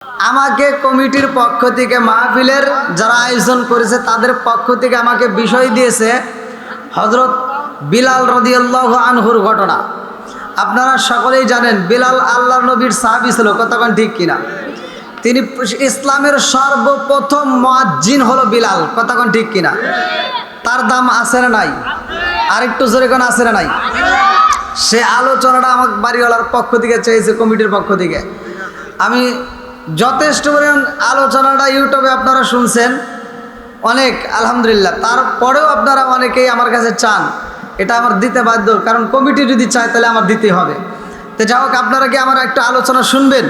আমাকে কমিটির পক্ষ থেকে মাহফিলের যারা আয়োজন করেছে তাদের পক্ষ থেকে আমাকে বিষয় দিয়েছে হযরত বিলাল রাদিয়াল্লাহু আনহুর ঘটনা। আপনারা সকলেই জানেন বিলাল আল্লাহর নবীর সাহাবী ছিল, কতক্ষণ ঠিক কিনা? তিনি ইসলামের সর্বপ্রথম মুয়াজ্জিন হলো বিলাল, কতক্ষণ ঠিক কিনা? তার দাম আছে না নাই? আরেকটু জোরে কোন আছে না নাই? সে আলোচনাটা আমার বাড়িওয়ালার পক্ষ থেকে চেয়েছে, কমিটির পক্ষ থেকে। আমি যথেষ্ট পরিমাণ আলোচনাটা ইউটিউবে আপনারা শুনছেন অনেক, আলহামদুলিল্লাহ। তারপরেও আপনারা অনেকেই আমার কাছে চান, এটা আমার দিতে বাধ্য, কারণ কমিটি যদি চায় তাহলে আমার দিতেই হবে। তো যাই হোক, আপনারা কি আমার একটা আলোচনা শুনবেন?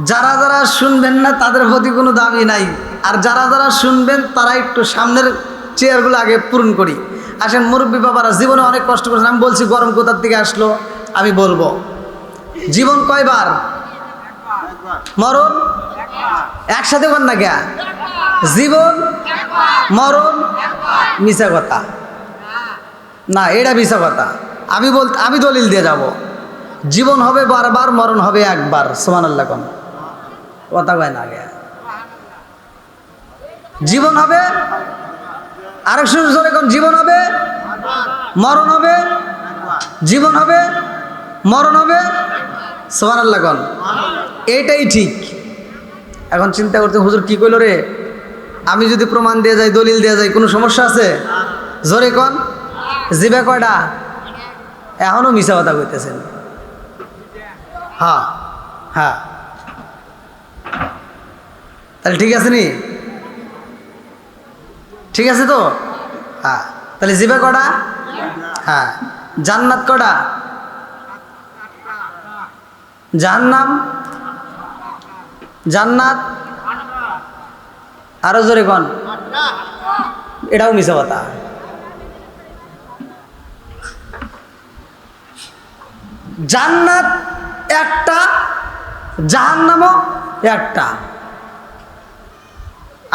যারা যারা শুনবেন না তাদের প্রতি কোনো দাবি নাই, আর যারা যারা শুনবেন তারা একটু সামনের চেয়ারগুলো আগে পূরণ করি। আসেন মুরব্বী বাবারা, জীবনে অনেক কষ্ট করেছেন। আমি বলছি গরম কোথার থেকে আসলো, আমি বলবো জীবন কয়বার? মরণ একসাথে বল না কে? জীবন মরণ মিছা কথা না, এটা মিছা কথা। আমি দলিল দিয়ে যাব, জীবন হবে বারবার, মরণ হবে একবার। সুবহানাল্লাহ কোন কথা কয় না গে? জীবন হবে আরেক জোরে কোন? জীবন হবে, মরণ হবে, জীবন হবে, মরণ হবে। সুবহানাল্লাহ কোন? এইটাই ঠিক। এখন চিন্তা করতে, হুজুর কি কইল রে? আমি যদি প্রমাণ দিয়ে যাই, দলিল দিয়ে যাই, কোনো সমস্যা আছে? জোরে কোন? জিবে কয়টা? এখনো মিছা কথা কইতেছেন। হ্যাঁ হ্যাঁ, তাহলে ঠিক আছে নি? ঠিক আছে তো? হ্যাঁ, তাহলে জিবে কয়টা? হ্যাঁ। জান্নাত কয়টা? জাহান্নাম? জান্নাত? আরো জোরে কোন? এটাও মিছা কথা। জান্নাত একটা, জাহান্নামও একটা।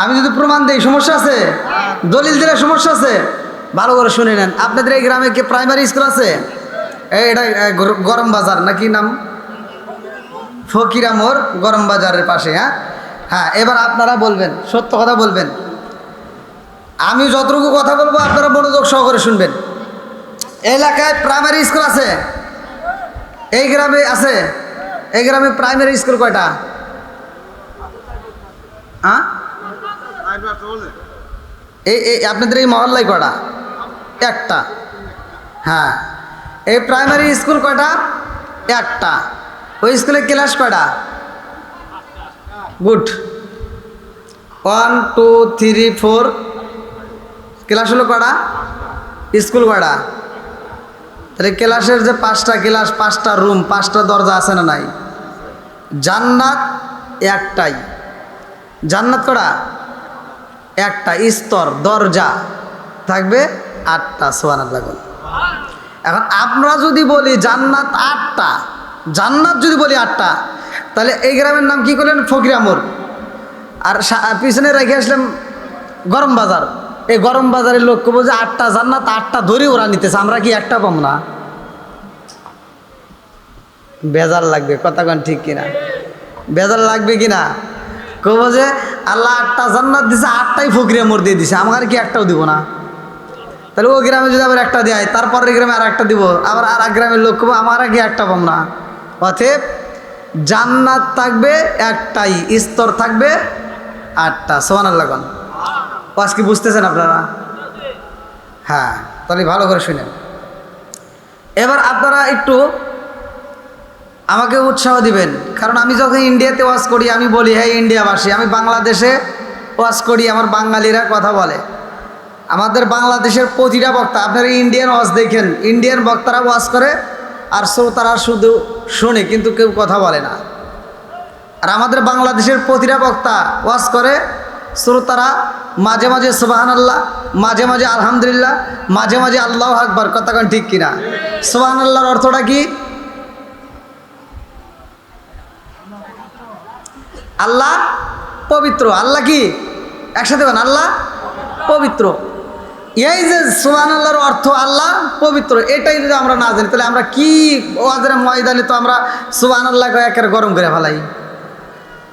আমি যদি প্রমাণ দেই সমস্যা আছে? দলিল দিলে সমস্যা আছে? ভালো করে শুনে নেন। আপনাদের এই গ্রামে কি প্রাইমারি স্কুল আছে? এটা গরম বাজার নাকি নাম? ফকিরা মোড়, গরম বাজারের পাশে। হ্যাঁ হ্যাঁ, এবার আপনারা বলবেন, সত্য কথা বলবেন। আমি যতটুকু কথা বলবো আপনারা মনোযোগ সহকারে শুনবেন। এলাকায় প্রাইমারি স্কুল আছে? এই গ্রামে আছে? এই গ্রামে প্রাইমারি স্কুল কয়টা? হ্যাঁ, এই আপনাদের এই মহল্লায় কয়টা? একটা। হ্যাঁ, এই প্রাইমারি স্কুল কয়টা? একটা। ওই স্কুলে ক্লাস কয়টা? গুড। 1 2 3 4 ক্লাস হলো কয়টা? স্কুল কয়টা? তাহলে ক্লাসের যে 5টা ক্লাস, 5টা রুম, 5টা দরজা আছে না নাই? জান্নাত একটাই। জান্নাত কয়টা? একটা। স্তর, দরজা থাকবে 8টা। সুবহানাল্লাহ। এখন আমরা যদি বলি জান্নাত 8টা, জান্নাত যদি বলি 8টা, তাহলে এই গ্রামের নাম কি করলেন? ফকিরা মোড়। আর পিছনে রেখে আসলাম গরম বাজার। এই গরম বাজারের লোক বলছে 8টা জান্নাত, 8টা ধরে ওরা নিতেছে, আমরা কি একটা পাম না? বেজার লাগবে, কথা কোন ঠিক কিনা? বেজার লাগবে কিনা? কব যে আল্লাহ 8টা জান্নাত দিছে, 8টাই ফকিরা মোড় দিয়ে দিছে, আমার কি একটাও দিব না? তাহলে ও গ্রামে যদি আবার একটা দেয়, তারপরের গ্রামে আর একটা দিব, আবার আর এক গ্রামের লোক কব আমার কি একটা পাম না? অতএব জান্নাত থাকবে একটাই, স্তর থাকবে 8টা। সুবহানাল্লাহ। আজকে বুঝতেছেন আপনারা? হ্যাঁ, তাহলে ভালো করে শুনেন। এবার আপনারা একটু আমাকে উৎসাহ দিবেন, কারণ আমি যখন ইন্ডিয়াতে ওয়াজ করি আমি বলি হ্যাঁ ইন্ডিয়াবাসী। আমি বাংলাদেশে ওয়াজ করি, আমার বাঙালিরা কথা বলে। আমাদের বাংলাদেশের প্রতিটা বক্তা, আপনারা ইন্ডিয়ান ওয়াজ দেখেন, ইন্ডিয়ান বক্তারা ওয়াজ করে আর শ্রোতারা শুধু শোনে, কিন্তু কেউ কথা বলে না। আর আমাদের বাংলাদেশের প্রতিটা বক্তা ওয়াজ করে, শ্রোতারা মাঝে মাঝে সুবহানাল্লাহ, মাঝে মাঝে আলহামদুলিল্লাহ, মাঝে মাঝে আল্লাহু আকবার। কথা কোন ঠিক কিনা? সুবহানাল্লাহর অর্থটা কি? আল্লাহ পবিত্র। আল্লাহ কি? একসাথে বলেন, আল্লাহ পবিত্র। এই যে সুবহানাল্লাহর অর্থ আল্লাহ পবিত্র, এটাই যদি আমরা না জানি তাহলে আমরা কি ওয়াজের ময়দানে তো আমরা সুবহানাল্লাহ একের গরম করে ফেলাই।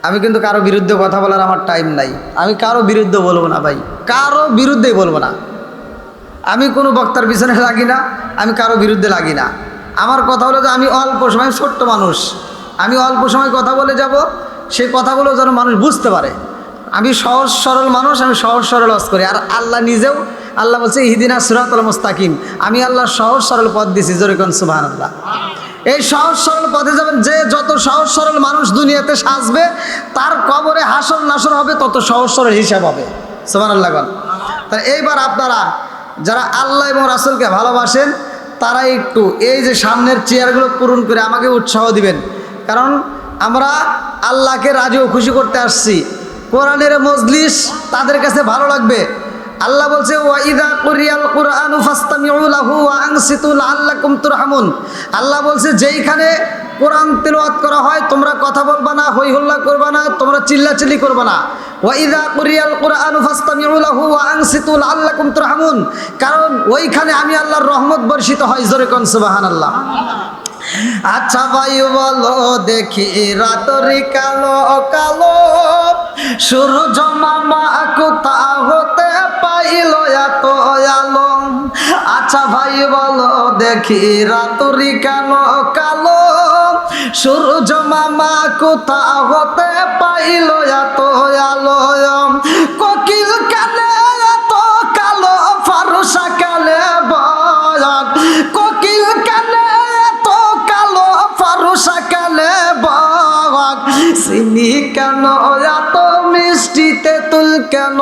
আমি কিন্তু কারো বিরুদ্ধে কথা বলার আমার টাইম নাই। আমি কারো বিরুদ্ধে বলবো না ভাই, কারো বিরুদ্ধেই বলবো না। আমি কোনো বক্তার পিছনে লাগি না, আমি কারো বিরুদ্ধে লাগি না। আমার কথা হলো যে আমি অল্প সময়, ছোট্ট মানুষ, আমি অল্প সময় কথা বলে যাব, সেই কথাগুলো যেন মানুষ বুঝতে পারে। আমি সহজ সরল মানুষ, আমি সহজ সরল ওয়াজ করি। আর আল্লাহ নিজেও, আল্লাহ বলছে ইহদিনা সিরাতাল মুস্তাকিম, আমি আল্লাহ সহজ সরল পথ দিছি। জোরে কোন সুবহানাল্লাহ। এই সহজ সরল পথে যাবেন। যে যত সহজ সরল মানুষ দুনিয়াতে সাজবে, তার কবরে হাসর নাসর হবে তত সহজ সরল হিসাব হবে। সুবহানাল্লাহ। তা এইবার আপনারা যারা আল্লাহ এবং রাসূলকে ভালোবাসেন, তারা একটু এই যে সামনের চেয়ারগুলো পূরণ করে আমাকে উৎসাহ দিবেন। কারণ আমরা আল্লাহকে রাজি ও খুশি করতে আসছি। কোরআনের মজলিস তাদের কাছে ভালো লাগবে। আল্লাহ বলছে ওয়াইদা কুরিয়াল কুরআনু ফাসতামিউ লাহু ওয়া আনসিতু লাআল্লাকুম তুরহামুন। আল্লাহ বলছে যেইখানে কোরআন তেলাওয়াত করা হয় তোমরা কথা বলবা না, হই হল্লা করবা না, তোমরা চিল্লাচিল্লি করবা না। ওয়াইদা কুরিয়াল কুরআনু ফাসতামিউ লাহু ওয়া আনসিতু লাআল্লাকুম তুরহামুন, কারণ ওইখানে আমি আল্লাহর রহমত বর্ষিত হয়। জোরে কোন সুবহানাল্লাহ। আচ্ছা ভাই বলো দেখি, রাতরি কালো কালো সূর্য মামা কোথা হতে পাইল এত আলো? আচ্ছা ভাই বলো দেখি, রাতরি কালো কালো সূর্য মামা কোথা হতে পাইল এত আলো? কোকিল কানে এত কালো, ফারসা কানে বয়াক, কোকিল কানে সকালে বাগ, চিনি কেন এত মিষ্টি, তেঁতুল কেন?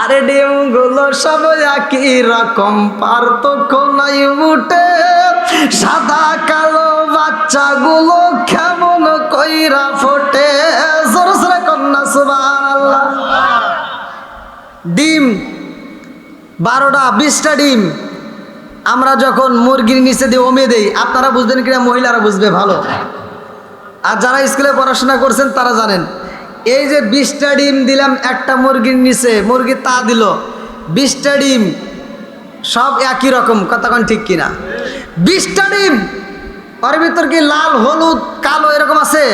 আরে ডিমগুলো সব একই রকম, পার্থক্য নাই উঠে। সাদা কালো বাচ্চাগুলো কেমন কইরা ফোটে? জোরে জোরে কন্যা সুবহানাল্লাহ। ডিম 12টা 20টা ডিম আমরা যখন মুরগির নিচে দিয়ে ওমে দেই, আপনারা বুঝবেন কিনা, মহিলারা বুঝবে ভালো। আর যারা স্কুলে পড়াশোনা করছেন তারা জানেন, এই যে 20টা ডিম দিলাম একটা মুরগির নিচে, মুরগি তা দিল 20টা ডিম, সব একই রকম, কতক্ষণ ঠিক কিনা? 20টা ডিম, ওর ভিতর কি লাল হলুদ কালো এরকম আছে?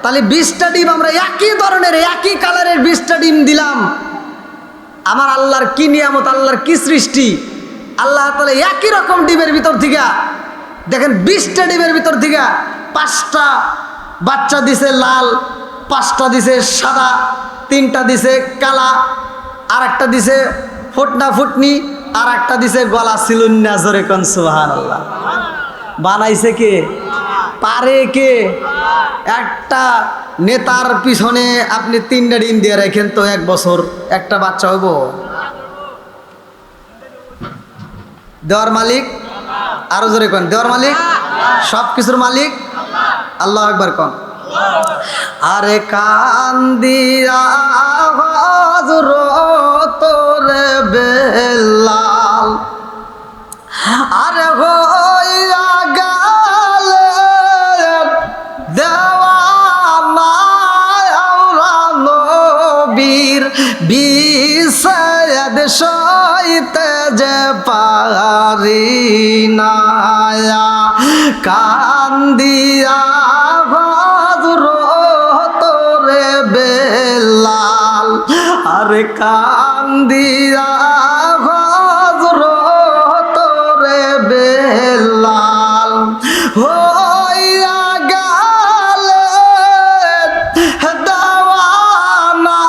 তাহলে 20টা ডিম আমরা একই ধরনের একই কালারের 20টা ডিম দিলাম। আমার আল্লাহর কি নিয়ামত, আল্লাহর কি সৃষ্টি! আল্লাহ তাআলা একই রকম ডিমের ভিতর থেকে দেখেন 20টা ডিমের ভিতর থেকে 5টা বাচ্চা দিছে লাল, 5টা দিছে সাদা, 3টা দিছে কালা, আর একটা দিছে ফুটনা ফুটনি, আর একটা দিছে গলা সিলুন্না। জোরে কোন সুবহানাল্লাহ। বানাইছে কে? পারে কে? একটা নেতার পিছনে আপনি 3টা ডিম দিয়ে রাখেন তো 1 বছর একটা বাচ্চা হইব? দেওয়ার মালিক, আরো জোরে কোন, দেওয়ার মালিক, সব কিছুর মালিক আল্লাহ আকবার কোন। আরে কান্দিয়া হযরত রে বেলাল, আরে হইয়া গেলে দেওয়ানা আওরা নবীর বিষয় সইতে যে পারি না। কান্দিয়া হযরত রে বেলাল, আরে কান্দিয়া হযরত রে বেলাল, হইয়া গেলে দেওয়ানা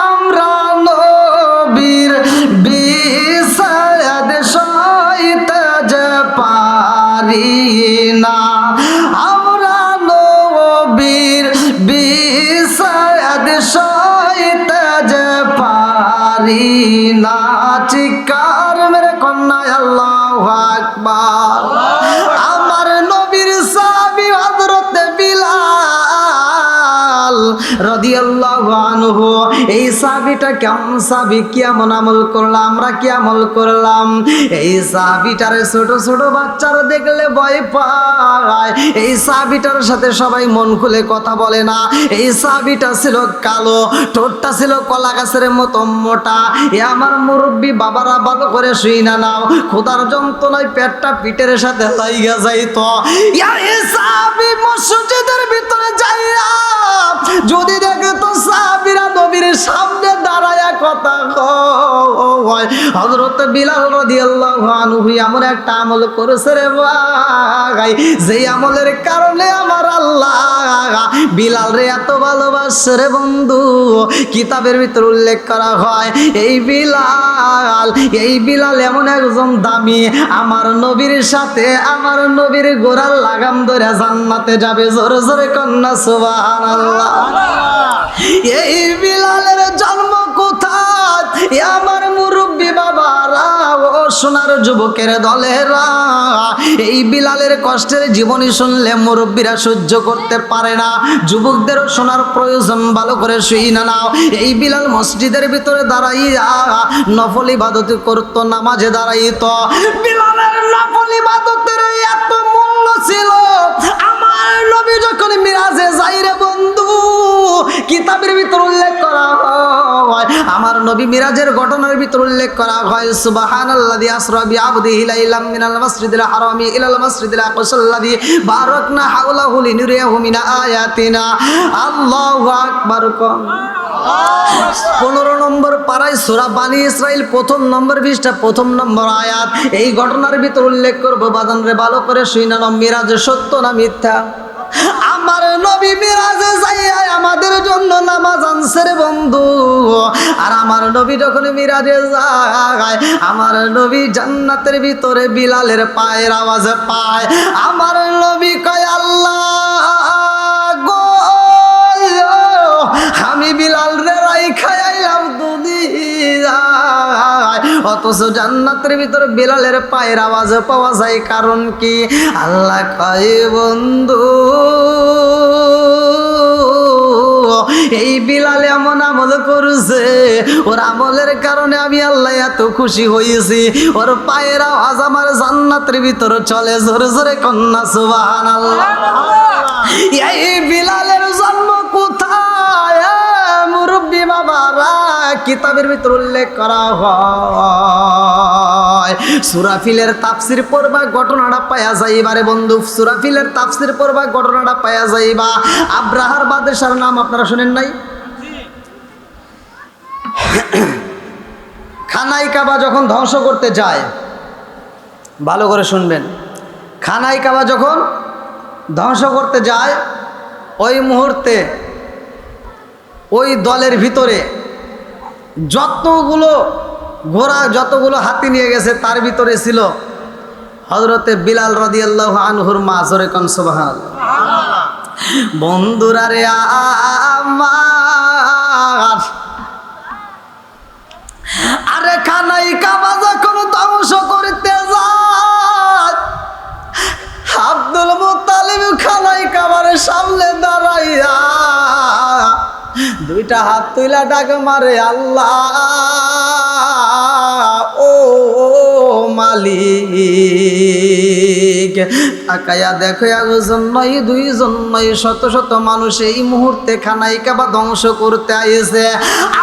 আমরা নবীর বিষয় সইতে যে পারি না। আমরা নবীর বিষয় সইতে যে পারি না। চিৎকার মেরে কন্যা আল্লাহু আকবার। আমার নবীর সাহাবী হযরত বিলাল রাদিয়াল্লাহু আনহু, এই সাহাবীটা কেমন সাহাবী, কেমন আমল করলাম আমরা, কি আমল করলাম? এই সাহাবীটারে ছোট ছোট বাচ্চারা দেখলে ভয় পায়। এই সাহাবীটার সাথে সবাই মন খুলে কথা বলে না। এই সাহাবীটা ছিল কালো, ঠোঁটটা ছিল কলা গাছের মতো মোটা। এ আমার মুরব্বী বাবারা ভালো করে শুই না নাও, খোদার যন্ত্রণায় পেটটা পিঠের সাথে লাইগা যাইতো। এই সাহাবী মসজিদের ভিতরে যাইয়া যদি দেখে তো সাহাবীরা নবীর সামনে দাঁড়ায়া কথা কয়। হযরত বিলাল রাদিয়াল্লাহু আনহু এমন একটা আমল করেছে রে ভাই, যেই আমলের কারণে আমার আল্লাহ বিলাল রে এত ভালোবাসে রে বন্ধু। কিতাবের ভিতর উল্লেখ করা হয় এই বিলাল এমন একজন দামি, আমার নবীর সাথে আমার নবীর গোড়ার লাগাম ধরে জান্নাতে যাবে। জোরে জোরে কন্যা সুবহানাল্লাহ। এই বিলালের জন্ম কোথায়? আমার মুরব্বী বাবারা ও সোনার যুবকের দলেরা, এই বিলালের কষ্টের জীবনী শুনলে মুরব্বীরা সহ্য করতে পারে না। যুবকদেরও শোনার প্রয়োজন, ভালো করে শুই না নাও। এই বিলাল মসজিদের ভিতরে দাঁড়াইয়া নফল ইবাদত করত, নামাজে দাঁড়াইত। বিলালের নফল ইবাদতের এত মূল্য ছিল, আমার নবী যখন মিরাজে যাই রে বন্ধু, কিতাবের ভিতর উল্লেখ করা হয়, আমার নবী মিরাজের ঘটনার ভিতর উল্লেখ করা হয়, সুবহানাল্লাযী আসরা বিআবদিহি লাইলাম মিনাল মাসজিদিল হারামি ইলাল মাসজিদিল আকসাল্লাযী বারাকনা হাওলাহু লিনুরিয়াহু মিন আয়াতিনা। আল্লাহু আকবার। 15 নম্বর পারায় সূরা বানি ইসরাইল 1 নম্বর পৃষ্ঠা 1 নম্বর আয়াত। এই ঘটনার ভিতর উল্লেখ করব, বাজান রে ভালো করে শুইনা নাও। মিরাজ সত্য না মিথ্যা? আমার নবী মিরাজে যাইয়া আমাদের জন্য নামাজ আনছে রে বন্ধু। আর আমার নবী যখন মিরাজে যায়, আমার নবী জান্নাতের ভিতরে বিলালের পায়ের আওয়াজ পায়। আমার নবী কয়, আল্লাহ গো, আমি বিলাল রে রাইখা আইলাম দুনিয়ায়, অথচ জান্নাতের ভিতরে বিলালের পায়ের আওয়াজ পাওয়া যায়। কারণ কি? আল্লাহ কয়, বন্ধু এই বিলাল এমন আমল করছে, ওর আমলের কারণে আমি আল্লাহ এত খুশি হয়েছি, ওর পায়ের আওয়াজ আমার জান্নাতের ভিতরে চলে। জোরে জোরে কন্যা সুবহানাল্লাহ। এই বিলালের জন্ম কোথায়? মুরব্বী বাবারা, কিতাবের ভিতর উল্লেখ করা হয়, সুরাফিলের তাফসির পড়বা ঘটনাটা পায়া যাইবা রে বন্ধু। সুরাফিলের তাফসির পড়বা ঘটনাটা পায়া যাইবা। আব্রাহার বাদশার নাম আপনারা শুনেন নাই? খানাই কাবা যখন ধ্বংস করতে যায়, ভালো করে শুনবেন, খানাই কাবা যখন ধ্বংস করতে যায়, ওই মুহূর্তে ওই দলের ভিতরে যতগুলো ঘোড়া, যতগুলো হাতি নিয়ে গেছে, তার ভিতরে ছিল হযরতে বিলাল রাদিয়াল্লাহু আনহুর মা। জোরে কোন সুবহানাল্লাহ। বন্ধুরা রে আমার, আরে খানাই কাবা যখন ধ্বংস করতে যায়, আব্দুল মুত্তালিব খানাই কাবার সামনে দাঁড়াইয়া দুইটা হাত তুইলা ডাক মারে, আল্লাহ ও মালিক। তাকায়া দেখো, একজন নয়, দুইজন নয়, শত শত মানুষ এই মুহূর্তে খানাই কাবা ধ্বংস করতে আইছে।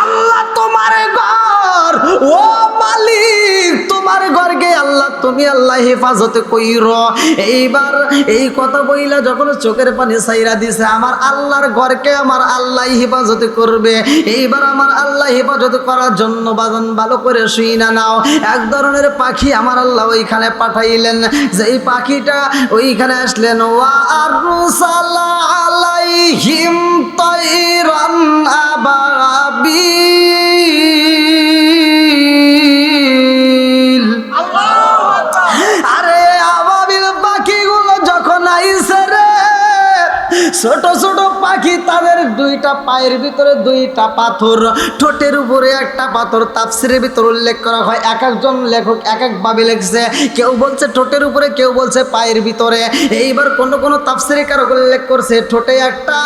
আল্লাহ তোমার ঘর, ও মালিক তোমার ঘরকে আল্লাহ তুমি আল্লাহ হেফাজত কইরো। এইবার এই কথা বইলা যখন চোখের পানি ছাইরা দিছে, আমার আল্লাহর ঘরকে আমার আল্লাহ হেফাজত করবে। এইবার আমার আল্লাহ হেফাজত করার জন্য বাজান ভালো করে শুই না নাও, এক ধরনের পাখি আমার আল্লাহ ওইখানে পাঠাইলেন। যেই পাখিটা ওইখানে আসলেন, ওয়া আরসালা আলাইহিম তাইরান আবাবিল। আরে আবাবিল পাখিগুলো যখন আইছে রে, ছোট ছোট পাখি, তাদের দুইটা পায়ের ভিতরে দুইটা পাথর, ঠোঁটের উপরে একটা পাথর। তাফসিরের ভিতর উল্লেখ করা হয়, এক একজন লেখক এক এক ভাবে লিখছে, কেউ বলছে ঠোঁটের উপরে, কেউ বলছে পায়ের ভিতরে। এইবার কোন কোন তাফসিরে কারো উল্লেখ করছে ঠোঁটে একটা,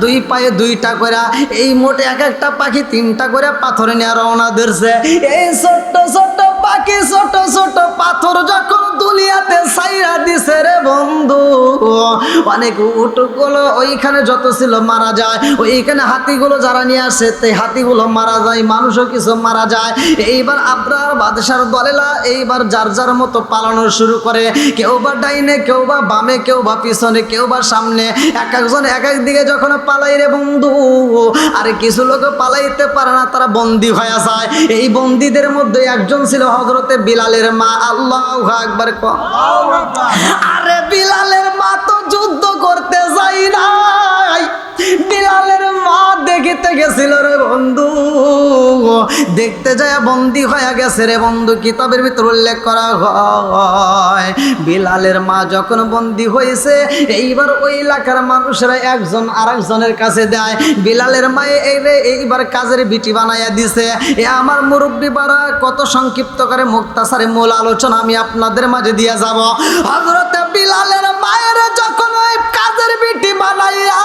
দুই পায়ে দুইটা করে, এই মোটে এক একটা পাখি 3টা করে পাথরে নিয়ে রওনা ধরছে। এই ছোট্ট ছোট্ট পাখি, ছোট ছোট পাথর যখন দুনিয়াতে ছাইরা দিছে রে বন্ধু, অনেক উটগুলো ওইখানে যত ছিল মারা যায়, ওইখানে হাতিগুলো যারা নিয়ে আসে সেই হাতিগুলো মারা যায়, মানুষও কিছু মারা যায়। এইবার আবরার বাদশার দলেরা এইবার যার যার মতো পালানো শুরু করে, কেউ বা ডাইনে, কেউ বা বামে, কেউ বা পিছনে, কেউ বা সামনে, এক একজন এক এক দিকে যখন পালাই রে বন্ধু, আর কিছু লোক পালাইতে পারে না, তারা বন্দী হয়ে যায়। এই বন্দীদের মধ্যে একজন ছিল হযরতে বিলালের মা। আল্লাহু আকবার। আরে বিলালের মা তো যুদ্ধ করতে যাই নাই, বিলালের মা দেখিতে গেছিল রে বন্ধু, দেখতে যায় বন্দী হয়ে গেছে রে বন্ধু। কিতাবের ভিতর উল্লেখ করা হয় বিলালের মা যখন বন্দী হয়েছে, এইবার ওই এলাকার মানুষরা একজন আরেকজনের কাছে দেয়, বিলালের মায়ে এইবার কাজের বিটি বানাইয়া দিছে। এ আমার মুরব্বী বাড়া কত সংক্ষিপ্ত করে মুক্তাসারে মূল আলোচনা আমি আপনাদের মাঝে দিয়ে যাব। হযরতে বিলালের মায়ের যখন ওই কাজের বিটি বানাইয়া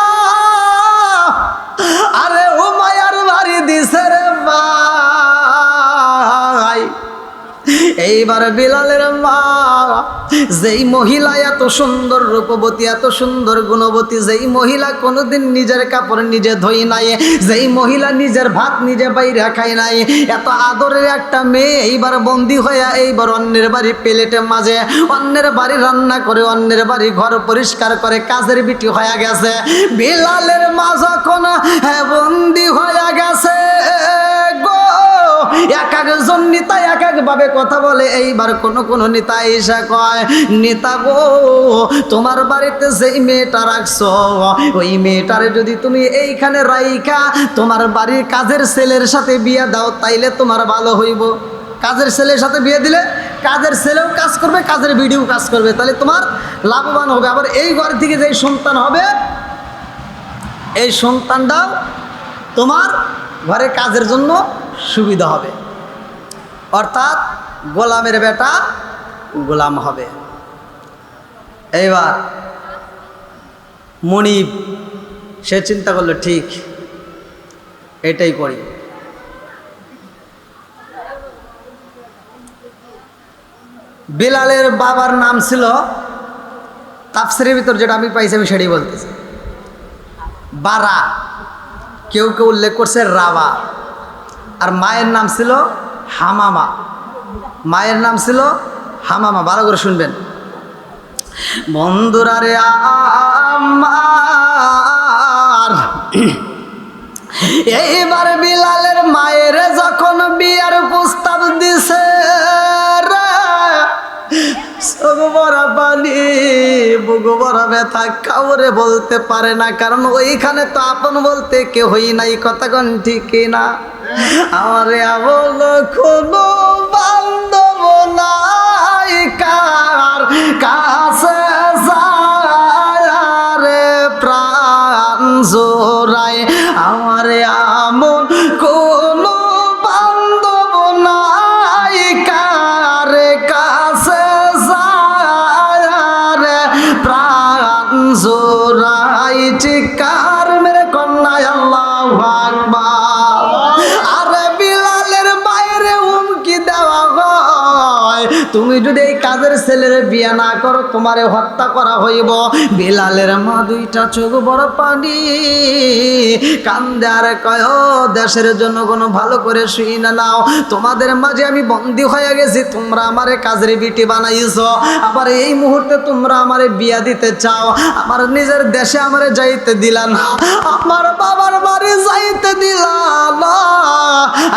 আরে ও মায়ার বাড়ি দিছে রে ভাই, এইবার বিলালের মা, যেই মহিলা এত সুন্দর রূপবতী, এত সুন্দর গুণবতী, যেই মহিলা কোনোদিন নিজের কাপড় নিজে ধুই নাই, যেই মহিলা নিজের ভাত নিজে বাইরে খায় নাই, এত আদরের একটা মেয়ে এইবার বন্দী হইয়া এইবার অন্যের বাড়ি প্লেটের মাঝে অন্যের বাড়ি রান্না করে, অন্যের বাড়ি ঘর পরিষ্কার করে কাজের বিটি হয়ে গেছে। বিলালের মা যখন বন্দী হয়ে গেছে গো, এক একজন নেতা এক এক ভাবে কথা বলে। এইবার কোন নেতা এসে কয়, নেতা গো তোমার বাড়িতে যেই মেয়েটা রাখছো, ওই মেয়েটারে যদি তুমি এইখানে রাইখা তোমার বাড়ির কাজের ছেলের সাথে বিয়ে দাও, তাইলে তোমার ভালো হইব। কাজের ছেলের সাথে বিয়ে দিলে কাজের ছেলেও কাজ করবে, কাজের বিটিও কাজ করবে, তাহলে তোমার লাভবান হবে। আবার এই ঘর থেকে যেই সন্তান হবে, এই সন্তানটাও তোমার ঘরে কাজের জন্য সুবিধা হবে। অর্থাৎ গোলামের বেটা গোলাম হবে। এইবার মনিব সে চিন্তা করলো, ঠিক এটাই করি। বিলালের বাবার নাম ছিল, তাফসীরের ভিতর যেটা আমি পাইছি আমি সেটাই বলতেছি, বারা, কেউ কেউ উল্লেখ করছে রাবা। আর মায়ের নাম ছিল হামামা, মায়ের নাম ছিল হামামা। ভালো করে শুনবেন বন্ধুরা রে আমার। এইবার বিলালের মায়ের যখন বিয়ার প্রস্তাব দিছে রে, চোখ ভরা পানি, বুক ভরা ব্যথা, কাউরে বলতে পারে না, কারণ ওইখানে তো আপন বলতে কেউই নাই। কথা কোন ঠিক না? আমারে বল কোনো বান্ধব নাই, কার কাছে যায় রে প্রাণ জোড়ায়, আমারে আমন কোনো বান্ধব নাই, কার কাছে যায় রে প্রাণ জোড়ায়, চিৎকার মেরে কন্যায় আল্লাহু আকবার। আরে বিলালের বাইরে হুমকি দেওয়া হয়, তুমি যদি এই কাজের ছেলের বিয়ে না করো তোমারে হত্যা করা হইব। বিলালের মা দুইটা চোখ বড় পানি, কান্দে আর কয়, ও দেশের জনগণ ভালো করে শুই না নাও, তোমাদের মাঝে আমি বন্দী হয়ে গেছি, তোমরা আমারে কাজের বিটি বানাইছো, আবার এই মুহূর্তে তোমরা আমারে বিয়া দিতে চাও, আমার নিজের দেশে আমারে যাইতে দিলা না, আমার বাবার বাড়ি যাইতে দিলা না,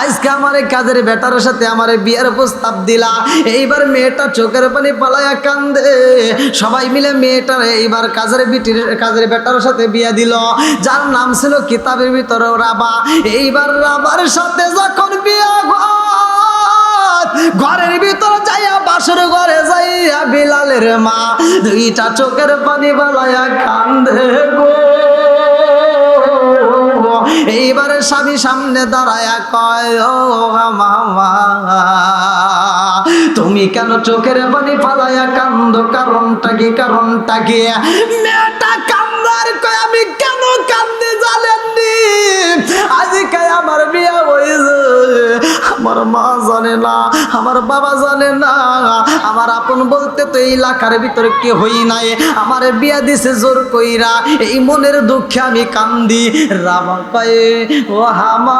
আজকে আমার কাজের বেটার সাথে আমার বিয়ের প্রস্তাব দিলা। এইবার মেয়েটা চোখের পানি পালায়া কান্দে, সবাই মিলে মেয়েটার এইবার কাজের বেটার সাথে বিয়ে দিল, যার নাম ছিল কিতাবের ভিতরে রাবা। এইবার রাবার সাথে যখন বিয়ে ঘরের ভিতর যাইয়া, বাসর ঘরে যাইয়া বিলালের মা দুইটা চোখের পানি পালায়া কান্দে গো। এইবারে স্বামী সামনে দাঁড়ায়া কয়, ও মামা তুমি কেন চোখের পানি ফালায়া কান্দো, কারণটা কি? কারণটা কি? মেয়েটা কান্দার কয়, আমি কেন কান্দি জানেননি? আজকে আমার বিয়ে হয়েছে, আমার মা জানে না, আমার বাবা জানে না, আমার আপন বলতে তো এই এলাকার ভিতরে কে হই নাই, আমার বিয়া দিছে জোর কইরা, এই মনের দুঃখে আমি কান্দি। রামা পায়ে ও হামা,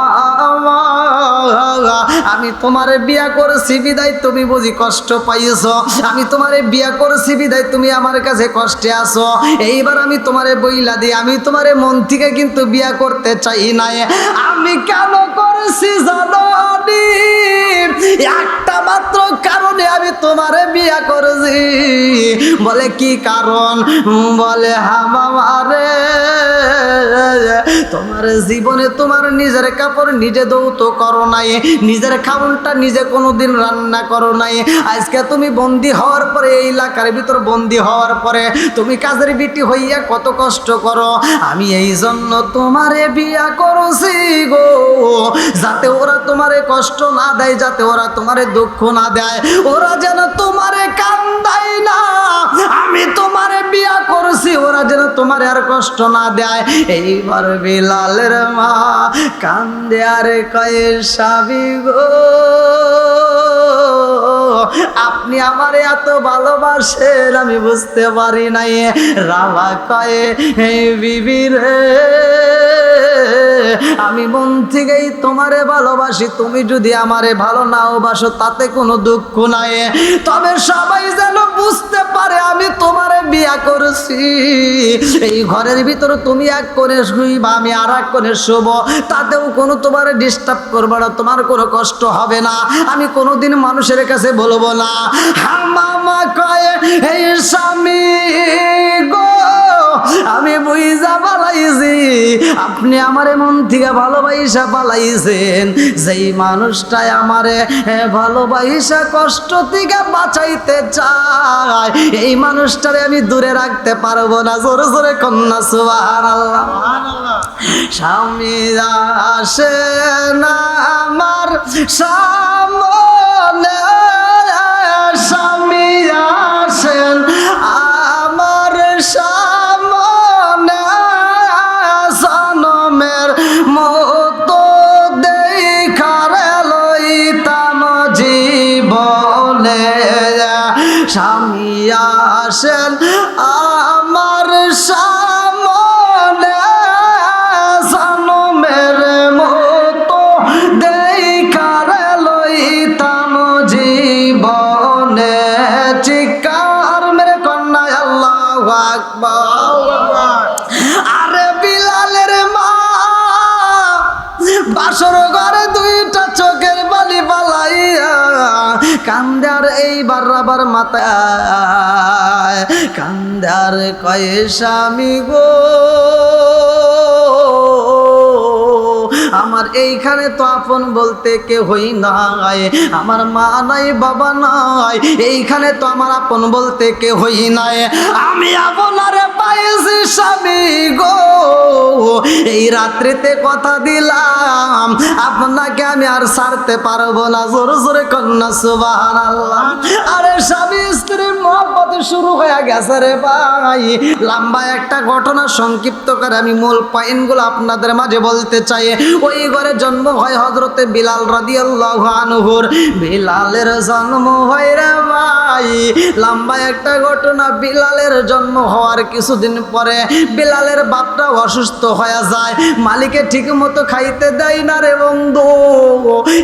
আমি তোমারে বিয়া করেছি বিদায় তুমি বুঝি কষ্ট পাইছ, আমি তোমারে বিয়া করেছি বিদায় তুমি আমার কাছে কষ্টে আছো। এইবার আমি তোমারে বইলা দিই, আমি তোমারে মন থেকে কিন্তু বিয়া করতে চাই নাই। আমি কেন করেছি জানো? একটা মাত্র কারণে আমি তোমারে বিয়া করেছি। বলে কি কারণ? বলে হামারে তোমার জীবনে তোমার নিজের কাপড় নিজে ধৌত করো নাই, নিজের খাউনটা নিজে কোনোদিন রান্না করো নাই। আজকে তুমি বন্দি হওয়ার পরে, এই এলাকার ভিতর বন্দি হওয়ার পরে তুমি কাজের বিটি হইয়া কত কষ্ট করো। আমি এই জন্য তোমারে বিয়া করছি গো, যাতে ওরা তোমারে কষ্ট না দেয়, যাতে ওরা তোমারে দুঃখ না দেয়, ওরা যেন তোমারে কান্দায় না। আমি তোমারে বিয়া করছি ওরা যেন তোমারে আর কষ্ট না দেয়। এইবার বিলালের মা কান্দে আর কয়ে স্বামী গো, আপনি আমার এত ভালোবাসেন আমি বুঝতে পারি নাই। রামা কয়ে বিবি রে, আমি মন থেকেই তোমারে ভালোবাসি, তুমি যদি আমারে ভালো নাও বাসো তাতে কোনো দুঃখ নাই, তবে সবাই যেন বুঝতে পারে আমি তোমারে বিয়া করেছি। এই ঘরের ভিতরে তুমি এক কোণে শুইবা, আমি আর এক কোণে শুব, তাতেও কোনো তোমার ডিস্টার্ব করবে না, তোমার কোনো কষ্ট হবে না, আমি কোনোদিন মানুষের কাছে বলবো না। মামা কয় এই স্বামী গো, আমি বুঝা পালাইছি আপনি আমারে মন থেকে ভালোবাসা পালাইছেন। যেই মানুষটাই আমারে ভালোবাসা কষ্ট থেকে বাঁচাইতে চায়, এই মানুষটারে আমি দূরে রাখতে পারবো না। জোরে জোরে কন্যা সুবহানাল্লাহ। স্বামী আসে না আমার সামনে, স্বামী আসেন আমার সামনে, জনমের মতো দেখার লইতাম জীবনে। স্বামী আসেন আমার সামনে, জনমের মতো দেখার লইতাম জীবনে। চিৎকার মেরে কন্যা আল্লাহু আকবার। আরে বিলালের মা বাসর ঘরে দুইটা চোখের বালি বালাইয়া কান্দে আর এইবার আবার মাথায় কান্দে আর কয়ে স্বামী গো, আমার এইখানে তো আপন বলতে কেউ হই নাই, আমার মা নাই বাবা নাই, এইখানে তো আমার আপন বলতে কেউ হই নাই, আমি আপনারে পাইছি স্বামী গো। এই রাত্রিতে কথা দিলাম আপনাকে আমি আর ছাড়তে পারবো না। জোরে জোরে কন্যা সুবহানাল্লাহ। আরে স্বামী স্ত্রীর মহব্বত শুরু হয়ে গেছে রে ভাই। লম্বা একটা ঘটনা সংক্ষিপ্ত করে আমি মূল পয়েন্টগুলো আপনাদের মাঝে বলতে চাই। ওই ঘরে জন্ম হয় হযরতে বিলাল রাদিয়াল্লাহু আনহুর। বিলালের জন্ম হয় রে ভাই, লম্বা একটা ঘটনা। বিলালের জন্ম হওয়ার কিছুদিন পরে বিলালের বাপটা অসুস্থ হয়ে যায়। মালিকে ঠিক মতো খাইতে দেয় না রে বন্ধু,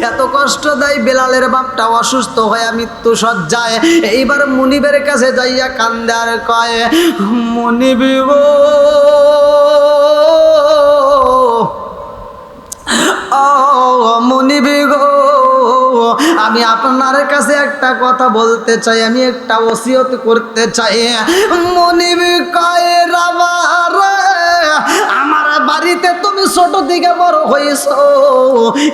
এত কষ্ট দেয়। বিলালের বাপটা অসুস্থ হয়ে মৃত্যু সজ্জায়। এইবার মুনিবের কাছে যাইয়া কান্দে আর কয় মুনিব গো, মুনিব গো, আমি আপনার কাছে একটা কথা বলতে চাই, আমি একটা ওসিয়ত করতে চাই। মুনিব কয় রামা রে, আমার বাড়িতে তুমি ছোট থেকে বড় হয়েছো,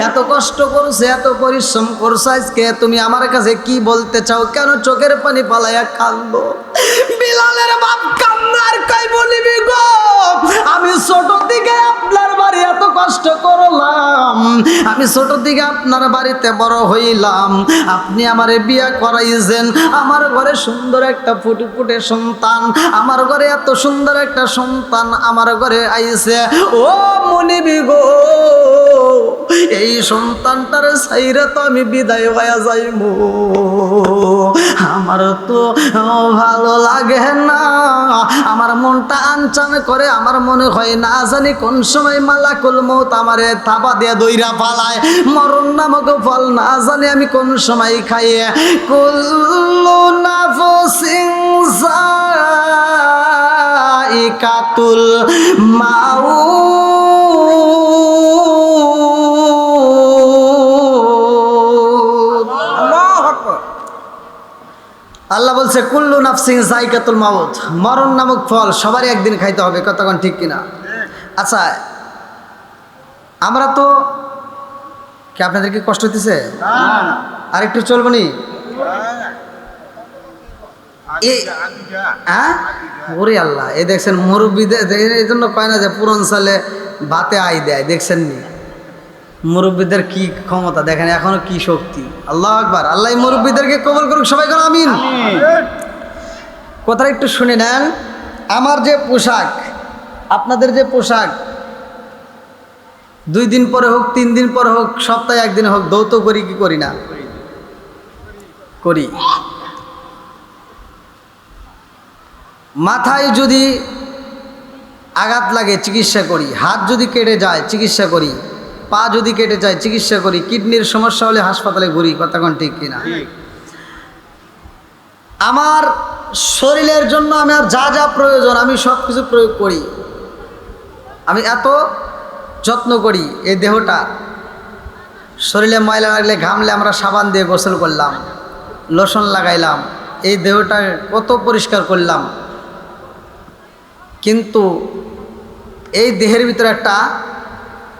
এত কষ্ট করছো, এত পরিশ্রম করছো, আজকে তুমি আমার কাছে কি বলতে চাও? কেন চোখের পানি পালাইয়া কান্দো? বিলালের বাপ কান্নার কই মুনিব গো, আমি ছোট থেকে আপনার বাড়ি এত কষ্ট করলাম, আমি ছোট থেকে আপনার বাড়িতে বড় হইলাম, আপনি আমারে বিয়া করাইছেন, আমার ঘরে সুন্দর একটা ফুটফুটে সন্তান, আমার ঘরে এত সুন্দর একটা সন্তান আমার ঘরে আইছে। ও মুনিব গো, এই সন্তানটারে ছাইরা তো আমি বিদায় হয়ে যাইমু, আমার তো ভালো লাগে না, আমার মনটা আনচান করে, আমার মনে হয় না জানি কোন সময় মালাকুল মউত আমারে থাবা দিয়ে দইরা পালায়, মরণ নামক ফল না জানি আমি কোন সময় খাইয়ে। কুল্লু নাফসিন যায়িকাতুল মাউত। আল্লাহ বলছে কুল্লু নাফসিন যায়িকাতুল মাউত, মরণ নামক ফল সবারই একদিন খাইতে হবে। কতক্ষণ ঠিক কিনা? আচ্ছা, আমরা তো কি আপনাদেরকে কষ্ট হইতেছে? আর একটু চলবো নি? ওরে আল্লাহ, এই দেখছেন মুরব্বীদের, এই জন্য কয় না যে পুরনসালে ভাতে আই দেয়, দেখছেন নি মুরব্বীদের কি ক্ষমতা দেখেন, এখনো কি শক্তি। আল্লাহ আকবার, আল্লাহ মুরব্বীদেরকে কবুল করুক, সবাই কেন আমিন। কথাটা একটু শুনে নেন। আমার যে পোশাক, আপনাদের যে পোশাক, 2 দিন পরে হোক, 3 দিন পরে হোক, সপ্তাহে 1 দিন হোক, দৌত করি কি করি না? করি। মাথায় যদি আঘাত লাগে চিকিৎসা করি, হাত যদি কেটে যায় চিকিৎসা করি, পা যদি কেটে যায় চিকিৎসা করি, কিডনির সমস্যা হলে হাসপাতালে ঘুরি। কতক্ষণ ঠিক কিনা? আমার শরীরের জন্য আমি আর যা যা প্রয়োজন আমি সব কিছু প্রয়োগ করি। আমি এত যত্ন করি এই দেহটা। শরীরে ময়লা লাগলে, ঘামলে আমরা সাবান দিয়ে গোসল করলাম, লোশন লাগাইলাম, এই দেহটা কত পরিষ্কার করলাম। কিন্তু এই দেহের ভিতরে একটা